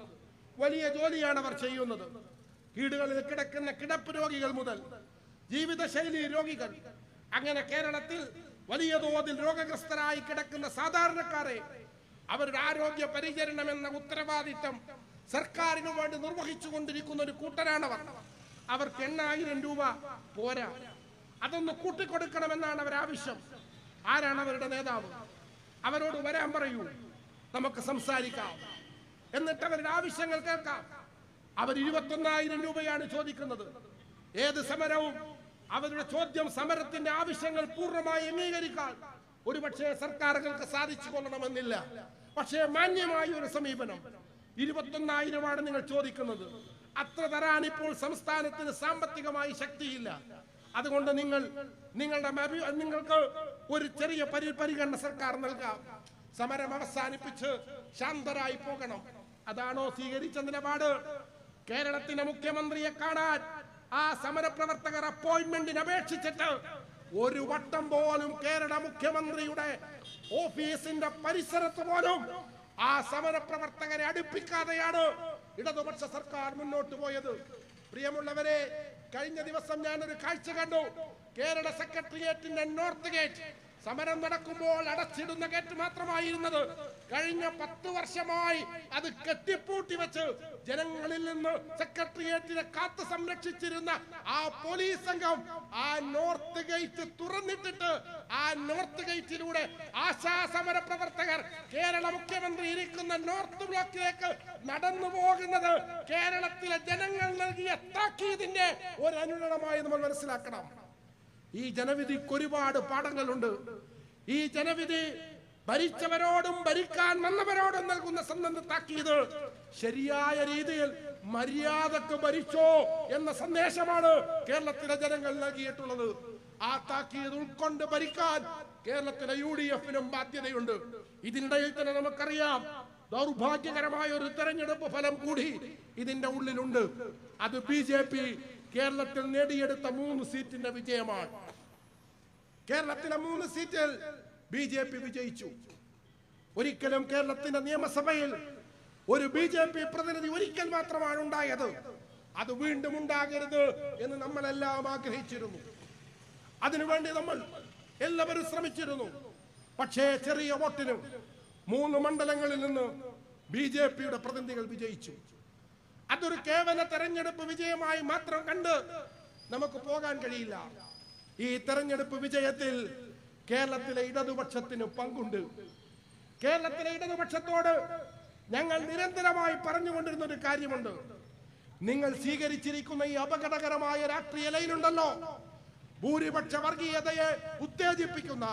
വലിയ ജോലിയാണ് അവർ ചെയ്യുന്നത്. വീടുകളിൽ കിടക്കുന്ന കിടപ്പ് രോഗികൾ മുതൽ ജീവിതശൈലി രോഗികൾ, അങ്ങനെ കേരളത്തിൽ വലിയ തോതിൽ രോഗഗ്രസ്തരായി കിടക്കുന്ന സാധാരണക്കാരെ അവരുടെ ആരോഗ്യ പരിചരണം എന്ന ഉത്തരവാദിത്തം സർക്കാരിന് വേണ്ടി നിർവഹിച്ചു കൊണ്ടിരിക്കുന്ന ഒരു കൂട്ടരാണവർ. അവർക്ക് 8,000 രൂപ പോരാ, അതൊന്ന് കൂട്ടിക്കൊടുക്കണമെന്നാണ് അവരാവശ്യം. ആരാണ് അവരുടെ നേതാവ്? അവരോട് വരാൻ പറയൂ, നമുക്ക് സംസാരിക്കാം, എന്നിട്ട് അവരുടെ ആവശ്യങ്ങൾ കേൾക്കാം. അവർ 21,000 രൂപയാണ് ചോദിക്കുന്നത്. ഏത് സമരവും അവരുടെ ചോദ്യം, സമരത്തിന്റെ ആവശ്യങ്ങൾ പൂർണ്ണമായി അംഗീകരിക്കാൻ ഒരുപക്ഷെ സർക്കാരുകൾക്ക് സാധിച്ചു കൊള്ളണമെന്നില്ല. പക്ഷേ മാന്യമായ ഒരു സമീപനം. 21,000 നിങ്ങൾ ചോദിക്കുന്നത്. അത്ര തരാൻ ഇപ്പോൾ സംസ്ഥാനത്തിന് സാമ്പത്തികമായി ശക്തിയില്ല. അതുകൊണ്ട് നിങ്ങൾക്ക് ഒരു ചെറിയ പരിഗണന സർക്കാർ നൽകാം. സമരം അവസാനിപ്പിച്ച് ശാന്തരായി പോകണം. അതാണോ സ്വീകരിച്ച നിലപാട്? കേരളത്തിന്റെ മുഖ്യമന്ത്രിയെ കാണാൻ ആ സമരപ്രവർത്തകർ അപ്പോയിന്റ്മെന്റിന് അപേക്ഷിച്ചിട്ട് ഒരു വട്ടം പോലും കേരള മുഖ്യമന്ത്രിയുടെ ഓഫീസിന്റെ പരിസരത്ത് പോലും ആ സമരപ്രവർത്തകരെ അടുപ്പിക്കാതെയാണ് ഇടതുപക്ഷ സർക്കാർ മുന്നോട്ട് പോയത്. പ്രിയമുള്ളവരെ, കഴിഞ്ഞ ദിവസം ഞാനൊരു കാഴ്ച കണ്ടു. കേരള സെക്രട്ടേറിയറ്റിന്റെ നോർത്ത് ഗേറ്റ് സമരം നടക്കുമ്പോൾ അടച്ചിടുന്ന ഗേറ്റ് മാത്രമായിരുന്നത്. കഴിഞ്ഞ 10 വർഷമായി അത് കെട്ടിപ്പൂട്ടി വെച്ച് ജനങ്ങളിൽ നിന്ന് സെക്രട്ടേറിയറ്റിനെ കാത്തു സംരക്ഷിച്ചിരുന്ന ആ പോലീസ് സംഘം ആ നോർത്ത് ഗേറ്റ് തുറന്നിട്ടിട്ട് ആ നോർത്ത് ഗേറ്റിലൂടെ ആശാ സമര പ്രവർത്തകർ കേരള മുഖ്യമന്ത്രി ഇരിക്കുന്ന നോർത്ത് ബ്ലോക്കിലേക്ക് നടന്നു പോകുന്നത് കേരളത്തിലെ ജനങ്ങൾ നൽകിയ താക്കീതിന്റെ ഒരു അനുരണനമായി നമ്മൾ മനസ്സിലാക്കണം. ഈ ജനവിധിക്ക് ഒരുപാട് പാഠങ്ങളുണ്ട്. ഈ ജനവിധി ഭരിച്ചവരോടും ഭരിക്കാൻ വന്നവരോടും നൽകുന്ന സന്നദ്ധ താക്കീത് ശരിയായ രീതിയിൽ മര്യാദക്ക് ഭരിച്ചോ എന്ന സന്ദേശമാണ് കേരളത്തിലെ ജനങ്ങൾ നൽകിയിട്ടുള്ളത്. ആ താക്കീത് ഉൾക്കൊണ്ട് ഭരിക്കാൻ കേരളത്തിലെ UDF-നും ബാധ്യതയുണ്ട്. ഇതിനിടയിൽ തന്നെ നമുക്കറിയാം, ദൗർഭാഗ്യകരമായ ഒരു തെരഞ്ഞെടുപ്പ് ഫലം കൂടി ഇതിന്റെ ഉള്ളിലുണ്ട്. അത് BJP കേരളത്തിൽ നേടിയെടുത്ത 3 സീറ്റിന്റെ വിജയമാണ്. കേരളത്തിലെ 3 സീറ്റിൽ BJP വിജയിച്ചു. ഒരിക്കലും കേരളത്തിന്റെ നിയമസഭയിൽ ഒരു BJP പ്രതിനിധി ഒരിക്കൽ മാത്രമാണ് ഉണ്ടായത്. അത് വീണ്ടും ഉണ്ടാകരുത് എന്ന് നമ്മളെല്ലാം ആഗ്രഹിച്ചിരുന്നു. അതിനുവേണ്ടി നമ്മൾ എല്ലാവരും ശ്രമിച്ചിരുന്നു. പക്ഷേ ചെറിയ വോട്ടിനും 3 മണ്ഡലങ്ങളിൽ നിന്ന് BJP-യുടെ പ്രതിനിധികൾ വിജയിച്ചു. അതൊരു കേവല തെരഞ്ഞെടുപ്പ് വിജയമായി മാത്രം കണ്ട് നമുക്ക് പോകാൻ കഴിയില്ല. ഈ തെരഞ്ഞെടുപ്പ് വിജയത്തിൽ കേരളത്തിലെ ഇടതുപക്ഷത്തിന് പങ്കുണ്ട്. കേരളത്തിലെ ഇടതുപക്ഷത്തോട് ഞങ്ങൾ നിരന്തരമായി പറഞ്ഞുകൊണ്ടിരുന്ന ഒരു കാര്യമുണ്ട്. നിങ്ങൾ സ്വീകരിച്ചിരിക്കുന്ന ഈ അപകടകരമായ രാഷ്ട്രീയ ലൈനുണ്ടല്ലോ, ഭൂരിപക്ഷ വർഗീയതയെ ഉത്തേജിപ്പിക്കുന്ന,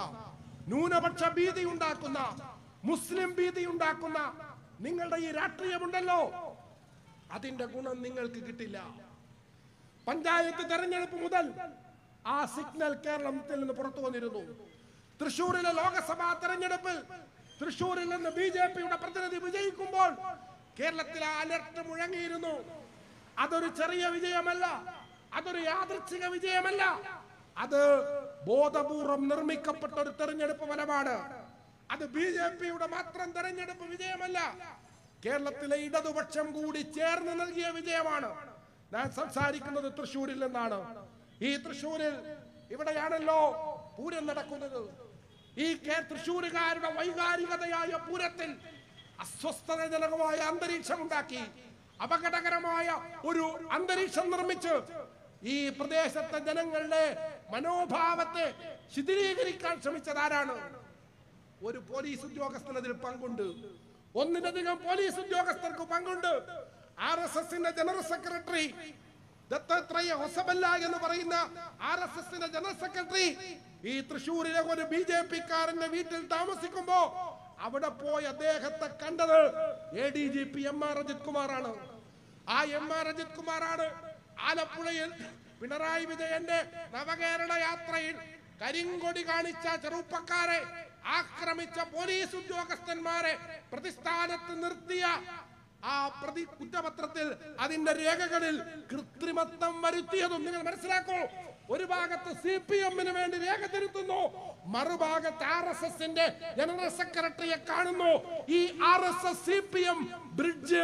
ന്യൂനപക്ഷ ഭീതി ഉണ്ടാക്കുന്ന, മുസ്ലിം ഭീതി ഉണ്ടാക്കുന്ന നിങ്ങളുടെ ഈ രാഷ്ട്രീയമുണ്ടല്ലോ, അതിന്റെ ഗുണം നിങ്ങൾക്ക് കിട്ടില്ല. പഞ്ചായത്ത് തെരഞ്ഞെടുപ്പ് മുതൽ ആ സിഗ്നൽ കേരളത്തിൽ നിന്ന് പുറത്തു വന്നിരുന്നു. തൃശൂരിലെ ലോകസഭാ തെരഞ്ഞെടുപ്പിൽ തൃശൂരിൽ നിന്ന് BJP-യുടെ പ്രതിനിധി വിജയിക്കുമ്പോൾ കേരളത്തിലെ അലർട്ട് മുഴങ്ങിയിരുന്നു. അതൊരു ചെറിയ വിജയമല്ല, അതൊരു യാദൃച്ഛിക വിജയമല്ല, അത് ബോധപൂർവം നിർമ്മിക്കപ്പെട്ട ഒരു തെരഞ്ഞെടുപ്പ് ഫലമാണ്. അത് BJP-യുടെ മാത്രം തെരഞ്ഞെടുപ്പ് വിജയമല്ല, കേരളത്തിലെ ഇടതുപക്ഷം കൂടി ചേർന്ന് നൽകിയ വിജയമാണ്. ഞാൻ സംസാരിക്കുന്നത് തൃശ്ശൂരിൽ നിന്നാണ്. ഈ തൃശ്ശൂരിൽ ഇവിടെയാണല്ലോ പൂരം നടക്കുന്നത്. ഈ തൃശ്ശൂരുകാരുടെ വൈകാരികതയായ പൂരത്തിൽ അസ്വസ്ഥതജനകമായ അന്തരീക്ഷം ഉണ്ടാക്കി, അപകടകരമായ ഒരു അന്തരീക്ഷം നിർമ്മിച്ച് ഈ പ്രദേശത്തെ ജനങ്ങളുടെ മനോഭാവത്തെ ശിഥിലീകരിക്കാൻ ശ്രമിച്ചതാരാണ്? ഒരു പോലീസ് ഉദ്യോഗസ്ഥന് അതിൽ പങ്കുണ്ട്. ഒന്നിലധികം പോലീസ് ഉദ്യോഗസ്ഥർക്ക് പങ്കുണ്ട്. RSS-ന്റെ ജനറൽ സെക്രട്ടറി ദത്താത്രേയ ഹൊസബല്ല എന്ന് പറയുന്ന RSSന്റെ ജനറൽ സെക്രട്ടറി ഈ തൃശ്ശൂരിലെ ഒരു BJP കാരന്റെ വീട്ടിൽ താമസിക്കുമ്പോ അവിടെ പോയി അദ്ദേഹത്തെ കണ്ടത് ADGP MR അജിത് കുമാറാണ്. ആ MR അജിത് കുമാറാണ് ആലപ്പുഴയിൽ പിണറായി വിജയന്റെ നവകേരള യാത്രയിൽ കരിങ്കൊടി കാണിച്ച ചെറുപ്പക്കാരെ ആക്രമിച്ച പോലീസ് ഉദ്യോഗസ്ഥന്മാരെ പ്രതിസ്ഥാനത്ത് നിർത്തിയ ആ കുറ്റപത്രത്തിൽ അതിന്റെ രേഖകളിൽ കൃത്രിമത്വം വരുത്തിയതും നിങ്ങൾ മനസ്സിലാക്കൂ. ഒരു ഭാഗത്ത് CPM-ന് വേണ്ടി രേഖ തിരുത്തുന്നു, മറുഭാഗത്ത് RSSന്റെ ജനറൽ സെക്രട്ടറിയെ കാണുന്നു. ഈ RSS CPM ബ്രിഡ്ജ്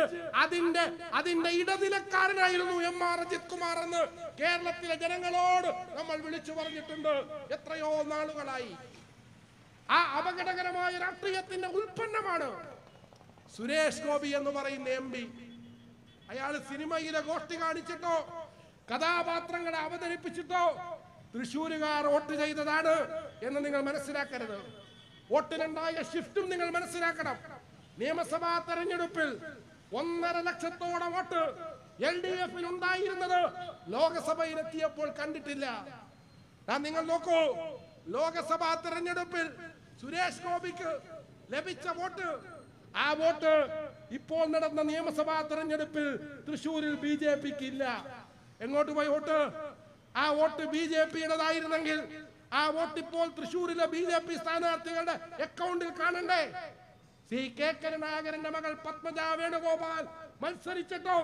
അതിന്റെ ഇടനിലക്കാരനായിരുന്നു MR അജിത് കുമാർ എന്ന് കേരളത്തിലെ ജനങ്ങളോട് നമ്മൾ വിളിച്ചു പറഞ്ഞിട്ടുണ്ട്. എത്രയോ നാളുകളായി. ആ അപകടകരമായ രാഷ്ട്രീയത്തിന്റെ ഉൽപ്പന്നമാണ് സുരേഷ് ഗോപി എന്ന് പറയുന്ന MP. അയാൾ സിനിമയിലെ ഗോഷ്ടി കാണിച്ചിട്ടോ കഥാപാത്രങ്ങളെ അവതരിപ്പിച്ചിട്ടോ തൃശ്ശൂരുകാർ വോട്ട് ചെയ്തതാണ് എന്ന് നിങ്ങൾ മനസ്സിലാക്കരുത്. വോട്ടിനുണ്ടായ ഷിഫ്റ്റും നിങ്ങൾ മനസ്സിലാക്കണം. നിയമസഭാ തെരഞ്ഞെടുപ്പിൽ 1.5 ലക്ഷത്തോളം വോട്ട് LDF-ൽ ഉണ്ടായിരുന്നത് ലോകസഭയിലെത്തിയപ്പോൾ കണ്ടിട്ടില്ല. നിങ്ങൾ നോക്കൂ, ലോകസഭാ തെരഞ്ഞെടുപ്പിൽ സുരേഷ് ഗോപിക്ക് ലഭിച്ച വോട്ട്, ആ വോട്ട് ഇപ്പോൾ നടന്ന നിയമസഭാ തെരഞ്ഞെടുപ്പിൽ തൃശ്ശൂരിൽ BJP-ക്ക് ഇല്ല. എങ്ങോട്ട് പോയി വോട്ട്? ആ വോട്ട് BJP-യുടേതായിരുന്നെങ്കിൽ ആ വോട്ട് ഇപ്പോൾ തൃശ്ശൂരിലെ BJP സ്ഥാനാർത്ഥികളുടെ അക്കൗണ്ടിൽ കാണണ്ടേ? CK കരുണാകരന്റെ മകൾ പത്മജ വേണുഗോപാൽ മത്സരിച്ചിട്ടും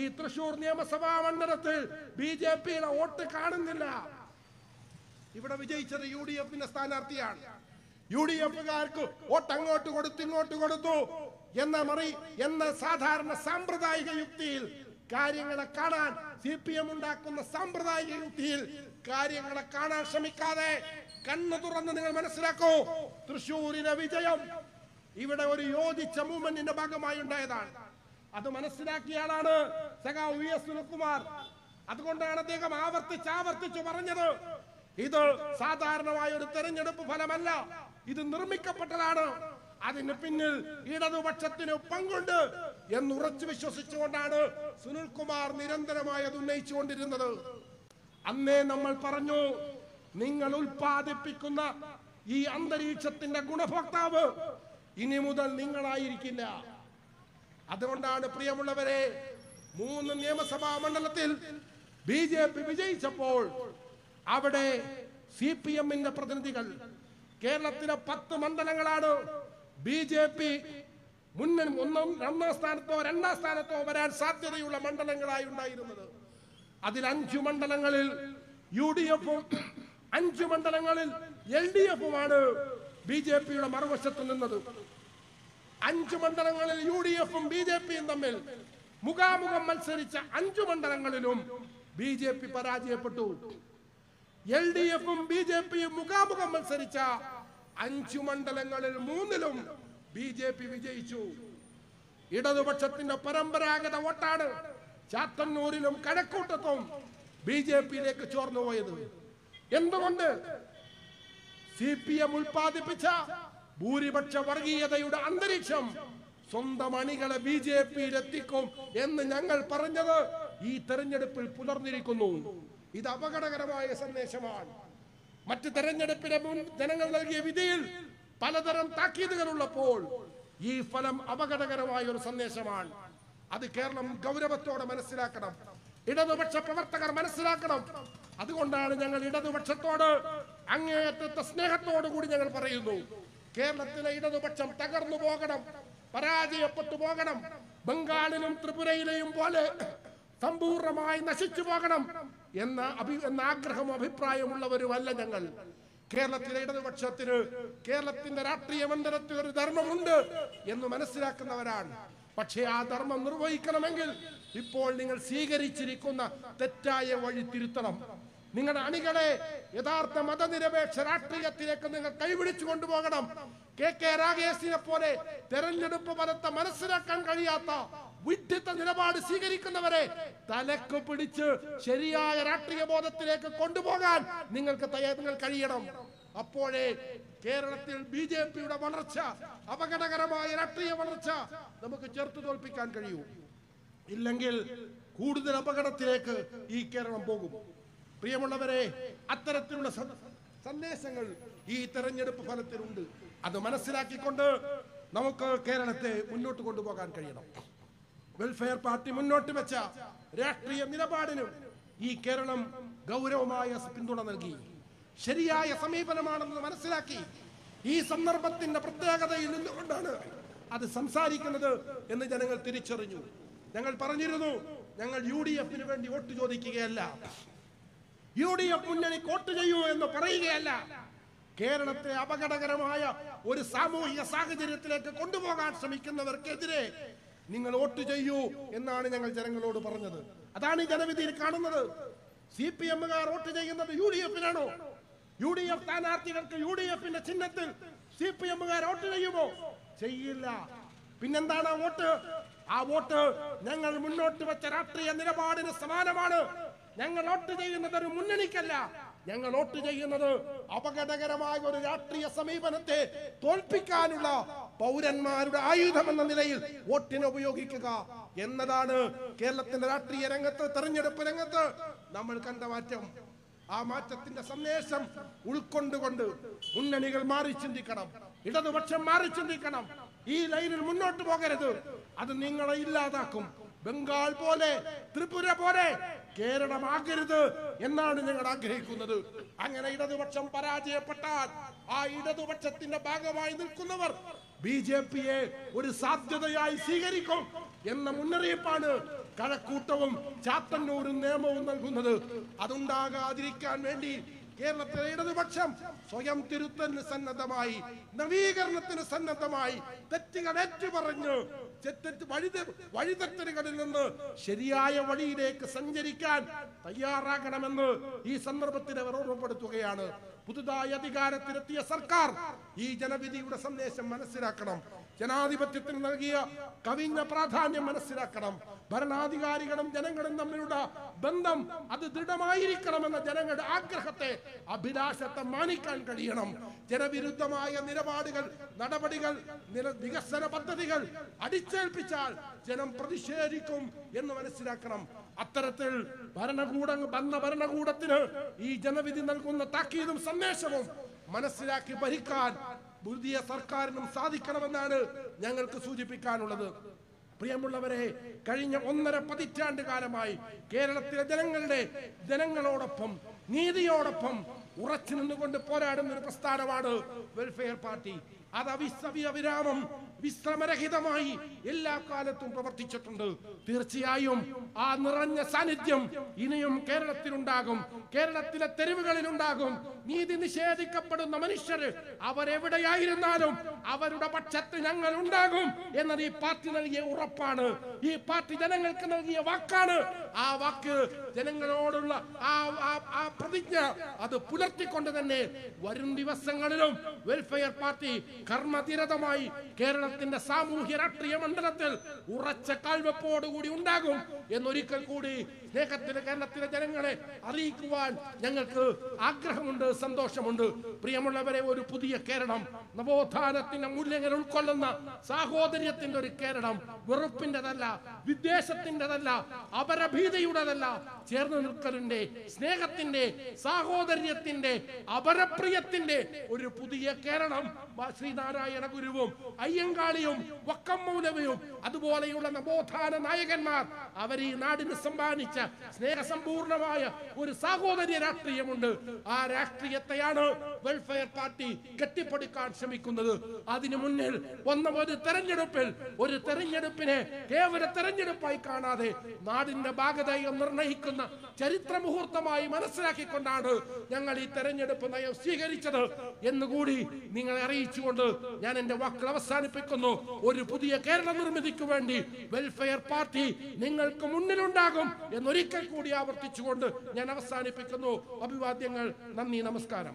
ഈ തൃശ്ശൂർ നിയമസഭാ മണ്ഡലത്തിൽ BJP-യുടെ വോട്ട് കാണുന്നില്ല. ഇവിടെ വിജയിച്ചത് UDF-ന്റെ സ്ഥാനാർത്ഥിയാണ്. UDF-കാർക്ക് വോട്ട് അങ്ങോട്ട് കൊടുത്തു ഇങ്ങോട്ട് കൊടുത്തു എന്ന സാധാരണ സാമ്പ്രദായിക യുക്തിയിൽ കാര്യങ്ങളെ കാണാൻ CPM ഉണ്ടാക്കുന്ന സാമ്പ്രദായിക യുക്തിയിൽ കാര്യങ്ങളെ കാണാൻ ശ്രമിക്കാതെ കണ്ണു തുറന്ന് നിങ്ങൾ മനസ്സിലാക്കൂ, തൃശ്ശൂരിലെ വിജയം ഇവിടെ ഒരു യോജിച്ച മൂവ്മെന്റിന്റെ ഭാഗമായി ഉണ്ടായതാണ്. അത് മനസ്സിലാക്കിയ ആളാണ് സഖാവ് VS സുനിൽകുമാർ. അതുകൊണ്ടാണ് അദ്ദേഹം ആവർത്തിച്ചു പറഞ്ഞത്, ഇത് സാധാരണമായ ഒരു തെരഞ്ഞെടുപ്പ് ഫലമല്ല, ഇത് നിർമ്മിക്കപ്പെട്ടതാണ്. അതിന് പിന്നിൽ ഇടതുപക്ഷത്തിന് പങ്കുണ്ട് എന്ന് ഉറച്ചു വിശ്വസിച്ചുകൊണ്ടാണ് സുനിൽകുമാർ നിരന്തരമായി അത് ഉന്നയിച്ചുകൊണ്ടിരുന്നത്. അന്നേ നമ്മൾ പറഞ്ഞു, നിങ്ങൾ ഉൽപ്പാദിപ്പിക്കുന്ന ഈ അന്തരീക്ഷത്തിന്റെ ഗുണഭോക്താവ് ഇനി മുതൽ നിങ്ങളായിരിക്കില്ല. അതുകൊണ്ടാണ് പ്രിയമുള്ളവരെ, 3 നിയമസഭാ മണ്ഡലത്തിൽ BJP വിജയിച്ചപ്പോൾ അവിടെ CPM-ന്റെ പ്രതിനിധികൾ, കേരളത്തിലെ 10 മണ്ഡലങ്ങളാണ് BJP ഒന്നാം സ്ഥാനത്തോ 2ാം സ്ഥാനത്തോ വരാൻ സാധ്യതയുള്ള മണ്ഡലങ്ങളായി ഉണ്ടായിരുന്നത്. അതിൽ 5 മണ്ഡലങ്ങളിൽ UDF-ഉം 5 മണ്ഡലങ്ങളിൽ LDF-ഉമാണ് BJP-യുടെ മറുവശത്ത് നിന്നത്. 5 മണ്ഡലങ്ങളിൽ UDF-ഉം BJP-യും തമ്മിൽ മുഖാമുഖം മത്സരിച്ച 5 മണ്ഡലങ്ങളിലും BJP പരാജയപ്പെട്ടു. LDF-ഉം BJP-യും മുഖാമുഖം മത്സരിച്ച 5 മണ്ഡലങ്ങളിൽ 3-ലും BJP വിജയിച്ചു. ഇടതുപക്ഷത്തിന്റെ പരമ്പരാഗത വോട്ടാണ് ചാത്തന്നൂരിലും കഴക്കൂട്ടത്തും BJP-യിലേക്ക് ചോർന്നുപോയത്. എന്തുകൊണ്ട്? CPM ഉൽപ്പാദിപ്പിച്ച ഭൂരിപക്ഷ വർഗീയതയുടെ അന്തരീക്ഷം സ്വന്തം അണികളെ BJP-യിലെത്തിക്കും എന്ന് ഞങ്ങൾ പറഞ്ഞത് ഈ തെരഞ്ഞെടുപ്പിൽ പുലർന്നിരിക്കുന്നു. ഇത് അപകടകരമായ സന്ദേശമാണ്. മറ്റ് തെരഞ്ഞെടുപ്പിലെ മുൻ ജനങ്ങൾ നൽകിയ വിധിയിൽ പലതരം താക്കീതുകളുള്ളപ്പോൾ ഈ ഫലം അപകടകരമായ ഒരു സന്ദേശമാണ്. അത് കേരളം ഗൗരവത്തോടെ മനസ്സിലാക്കണം, ഇടതുപക്ഷ പ്രവർത്തകർ മനസ്സിലാക്കണം. അതുകൊണ്ടാണ് ഞങ്ങൾ ഇടതുപക്ഷത്തോട് അങ്ങേയറ്റത്തെ സ്നേഹത്തോടു കൂടി ഞങ്ങൾ പറയുന്നു, കേരളത്തിലെ ഇടതുപക്ഷം തകർന്നു പോകണം, പരാജയപ്പെട്ടു പോകണം, ബംഗാളിലും ത്രിപുരയിലെയും പോലെ സമ്പൂർണമായി നശിച്ചു പോകണം എന്ന ആഗ്രഹവും അഭിപ്രായമുള്ളവരുമല്ല ഞങ്ങൾ. കേരളത്തിലെ ഇടതുപക്ഷത്തിന് കേരളത്തിന്റെ രാഷ്ട്രീയ മണ്ഡലത്തിൽ ഒരു ധർമ്മമുണ്ട് എന്ന് മനസ്സിലാക്കുന്നവരാണ്. പക്ഷേ ആ ധർമ്മം നിർവഹിക്കണമെങ്കിൽ ഇപ്പോൾ നിങ്ങൾ സ്വീകരിച്ചിരിക്കുന്ന തെറ്റായ വഴി തിരുത്തണം. നിങ്ങളുടെ അണികളെ യഥാർത്ഥ മതനിരപേക്ഷ രാഷ്ട്രീയത്തിലേക്ക് നിങ്ങൾ കൈപിടിച്ചു കൊണ്ടുപോകണം. KK രാഗേഷിനെ പോലെ തെരഞ്ഞെടുപ്പ് ഫലത്തെ മനസ്സിലാക്കാൻ കഴിയാത്ത വിഡ്ഢിത്ത നിലപാട് സ്വീകരിക്കുന്നവരെ തലക്ക് പിടിച്ച് ശരിയായ രാഷ്ട്രീയ ബോധത്തിലേക്ക് കൊണ്ടുപോകാൻ നിങ്ങൾ കഴിയണം. അപ്പോഴേ കേരളത്തിൽ BJP-യുടെ വളർച്ച, അപകടകരമായ രാഷ്ട്രീയ വളർച്ച നമുക്ക് ചെറുത്തു തോൽപ്പിക്കാൻ കഴിയൂ. ഇല്ലെങ്കിൽ കൂടുതൽ അപകടത്തിലേക്ക് ഈ കേരളം പോകും. പ്രിയമുള്ളവരെ, അത്തരത്തിലുള്ള സന്ദേശങ്ങൾ ഈ തെരഞ്ഞെടുപ്പ് ഫലത്തിലുണ്ട്. അത് മനസ്സിലാക്കിക്കൊണ്ട് നമുക്ക് കേരളത്തെ മുന്നോട്ട് കൊണ്ടുപോകാൻ കഴിയണം. വെൽഫെയർ പാർട്ടി മുന്നോട്ട് വെച്ച രാഷ്ട്രീയ നിലപാടിനും ഈ കേരളം ഗൗരവമായ പിന്തുണ നൽകി. ശരിയായ സമീപനമാണെന്ന് മനസ്സിലാക്കി ഈ സന്ദർഭത്തിന്റെ പ്രത്യേകതയിൽ നിന്നുകൊണ്ടാണ് അത് സംസാരിക്കുന്നത് എന്ന് ജനങ്ങൾ തിരിച്ചറിഞ്ഞു. ഞങ്ങൾ പറഞ്ഞിരുന്നു, ഞങ്ങൾ UDF വേണ്ടി വോട്ട് ചോദിക്കുകയല്ല, UDF മുന്നണിക്ക് വോട്ട് ചെയ്യൂ എന്ന് പറയുകയല്ല. കേരളത്തെ അപകടകരമായ ഒരു സാമൂഹിക സാഹചര്യത്തിലേക്ക് കൊണ്ടുപോകാൻ ശ്രമിക്കുന്നവർക്കെതിരെ നിങ്ങൾ വോട്ട് ചെയ്യൂ എന്നാണ് ഞങ്ങൾ ജനങ്ങളോട് പറഞ്ഞത്. അതാണ് ഈ ജനവിധിയിൽ കാണുന്നത്. CPM-കാർ വോട്ട് ചെയ്യുന്നത് UDF-നാണോ? UDF സ്ഥാനാർത്ഥികൾക്ക് UDF-ന്റെ ചിഹ്നത്തിൽ CPM-കാർ വോട്ട് ചെയ്യുമോ? ചെയ്യില്ല. പിന്നെന്താണ് വോട്ട്? ആ വോട്ട് ഞങ്ങൾ മുന്നോട്ട് വെച്ച രാഷ്ട്രീയ നിലപാടിന് സമാനമാണ്. ഞങ്ങൾ വോട്ട് ചെയ്യുന്നത് ഒരു മുന്നണിക്കല്ല, ഞങ്ങൾ വോട്ട് ചെയ്യുന്നത് അപകടകരമായ ഒരു രാഷ്ട്രീയ സമീപനത്തെ തോൽപ്പിക്കാനുള്ള പൗരന്മാരുടെ ആയുധം എന്ന നിലയിൽ വോട്ടിനെ ഉപയോഗിക്കുക എന്നതാണ് കേരളത്തിന്റെ രാഷ്ട്രീയ രംഗത്ത്, തെരഞ്ഞെടുപ്പ് രംഗത്ത് നമ്മൾ കണ്ട മാറ്റം. ആ മാറ്റത്തിന്റെ സന്ദേശം ഉൾക്കൊണ്ടുകൊണ്ട് മുന്നണികൾ മാറി ചിന്തിക്കണം, ഇടതുപക്ഷം മാറി ചിന്തിക്കണം. ഈ ലൈനിൽ മുന്നോട്ട് പോകരുത്, അത് നിങ്ങളെ ഇല്ലാതാക്കും. ബംഗാൾ പോലെ, ത്രിപുര പോലെ കേരളമാകരുത് എന്നാണ് ഞങ്ങൾ ആഗ്രഹിക്കുന്നത്. അങ്ങനെ ഇടതുപക്ഷം പരാജയപ്പെട്ടാൽ ആ ഇടതുപക്ഷത്തിന്റെ ഭാഗമായി നിൽക്കുന്നവർ BJP-യെ ഒരു സാധ്യതയായി സ്വീകരിക്കും എന്ന മുന്നറിയിപ്പാണ് കഴക്കൂട്ടവും ചാത്തന്നൂരും നിയമവും നൽകുന്നത്. അതുണ്ടാകാതിരിക്കാൻ വേണ്ടി കേരളത്തിലെ ഇടതുപക്ഷം സ്വയം തിരുത്തലിന് സന്നദ്ധമായി, നവീകരണത്തിന് സന്നദ്ധമായി, തെറ്റുകൾ ഏറ്റുപറഞ്ഞ് വഴിതെറ്റലുകളിൽ നിന്ന് ശരിയായ വഴിയിലേക്ക് സഞ്ചരിക്കാൻ തയ്യാറാകണമെന്ന് ഈ സന്ദർഭത്തിൽ അവർ ഓർമ്മപ്പെടുത്തുകയാണ്. പുതുതായി അധികാരത്തിലെത്തിയ സർക്കാർ ഈ ജനവിധിയുടെ സന്ദേശം മനസ്സിലാക്കണം. ജനാധിപത്യത്തിന് നൽകിയ കവിഞ്ഞ പ്രാധാന്യം മനസ്സിലാക്കണം. ഭരണാധികാരികളും ജനങ്ങളും തമ്മിലുള്ള ബന്ധം അത് ദൃഢമായിരിക്കണമെന്ന ജനങ്ങളുടെ ആഗ്രഹത്തെ, അഭിലാഷത്തെ മാനിക്കാൻ കഴിയണം. ജനവിരുദ്ധമായ നിലപാടുകൾ, നടപടികൾ, വികസന പദ്ധതികൾ അടിച്ചേൽപ്പിച്ചാൽ ജനം പ്രതിഷേധിക്കും എന്ന് മനസ്സിലാക്കണം. അത്തരത്തിൽ ഭരണകൂടത്തിന് ഈ ജനവിധി നൽകുന്ന താക്കീതും സന്ദേശവും മനസ്സിലാക്കി ഭരിക്കാൻ പുതിയ സർക്കാരിനും സാധിക്കണമെന്നാണ് ഞങ്ങൾക്ക് സൂചിപ്പിക്കാനുള്ളത്. പ്രിയമുള്ളവരെ, കഴിഞ്ഞ 1.5 പതിറ്റാണ്ട് കാലമായി കേരളത്തിലെ ജനങ്ങളോടൊപ്പം, നീതിയോടൊപ്പം ഉറച്ചു നിന്നുകൊണ്ട് പോരാടുന്ന ഒരു പ്രസ്ഥാനമാണ് വെൽഫെയർ പാർട്ടി. അത് അവിരാമം, വിശ്രമരഹിതമായി എല്ലാ കാലത്തും പ്രവർത്തിച്ചിട്ടുണ്ട്. തീർച്ചയായും ആ നിറഞ്ഞ സാന്നിധ്യം ഇനിയും കേരളത്തിലുണ്ടാകും, കേരളത്തിലെ തെരുവുകളിലുണ്ടാകും. നീതി നിഷേധിക്കപ്പെടുന്ന മനുഷ്യർ അവരെവിടെയായിരുന്നാലും അവരുടെ പക്ഷത്ത് ഞങ്ങൾ ഉണ്ടാകും എന്നത് ഈ പാർട്ടി നൽകിയ ഉറപ്പാണ്. ഈ പാർട്ടി ജനങ്ങൾക്ക് നൽകിയ വാക്കാണ്. ആ വാക്ക്, ജനങ്ങളോടുള്ള ആ പ്രതിജ്ഞ അത് പുലർത്തിക്കൊണ്ട് തന്നെ വരും ദിവസങ്ങളിലും വെൽഫെയർ പാർട്ടി കർമ്മനിരതമായി കേരളത്തിന്റെ സാമൂഹ്യ രാഷ്ട്രീയ മണ്ഡലത്തിൽ ഉറച്ച കാൽവെപ്പോടുകൂടി ഉണ്ടാകും എന്നൊരിക്കൽ കൂടി സ്നേഹത്തിലെ കേരളത്തിലെ ജനങ്ങളെ അറിയിക്കുവാൻ ഞങ്ങൾക്ക് ആഗ്രഹമുണ്ട്, സന്തോഷമുണ്ട്. പ്രിയമുള്ളവരെ, ഒരു പുതിയ കേരളം, നവോത്ഥാനത്തിന്റെ മൂല്യങ്ങൾ ഉൾക്കൊള്ളുന്ന സാഹോദര്യത്തിന്റെ ഒരു കേരളം, വെറുപ്പിന്റെതല്ല, വിദ്വേഷത്തിന്റെതല്ല, അപരഭീതിയുടേതല്ല, ചേർന്ന് നിൽക്കലിന്റെ, സ്നേഹത്തിന്റെ, സാഹോദര്യത്തിന്റെ, അപരപ്രിയത്തിന്റെ ഒരു പുതിയ കേരളം ശ്രീനാരായണ ഗുരുവും അയ്യങ്കാളിയും വക്കം മൗലവിയും അതുപോലെയുള്ള നവോത്ഥാന നായകന്മാർ അവർ ഈ നാടിന് സമ്മാനിച്ച സ്നേഹസമ്പൂർണമായ ഒരു സാഹോദര്യ രാഷ്ട്രീയമുണ്ട്. ആ രാഷ്ട്രീയത്തെയാണ് വെൽഫെയർ പാർട്ടി കെട്ടിപ്പടുക്കാൻ ശ്രമിക്കുന്നത്. അതിനു മുന്നിൽ വന്ന ഒരു തെരഞ്ഞെടുപ്പിനെ കേവല തെരഞ്ഞെടുപ്പായി കാണാതെ നാടിന്റെ ഭാഗതയെ നിർണയിക്കുന്ന ചരിത്ര മുഹൂർത്തമായി മനസ്സിലാക്കിക്കൊണ്ടാണ് ഞങ്ങൾ ഈ തെരഞ്ഞെടുപ്പ് നയം സ്വീകരിച്ചത് എന്നുകൂടി നിങ്ങളെ അറിയിച്ചുകൊണ്ട് ഞാൻ എന്റെ വാക്കുകൾ അവസാനിപ്പിക്കുന്നു. ഒരു പുതിയ കേരള നിർമ്മിതിക്ക് വേണ്ടി വെൽഫെയർ പാർട്ടി നിങ്ങൾക്ക് മുന്നിലുണ്ടാകും എന്നൊരിക്കൽ കൂടി ആവർത്തിച്ചുകൊണ്ട് ഞാൻ അവസാനിപ്പിക്കുന്നു. അഭിവാദ്യങ്ങൾ. നന്ദി, നമസ്കാരം.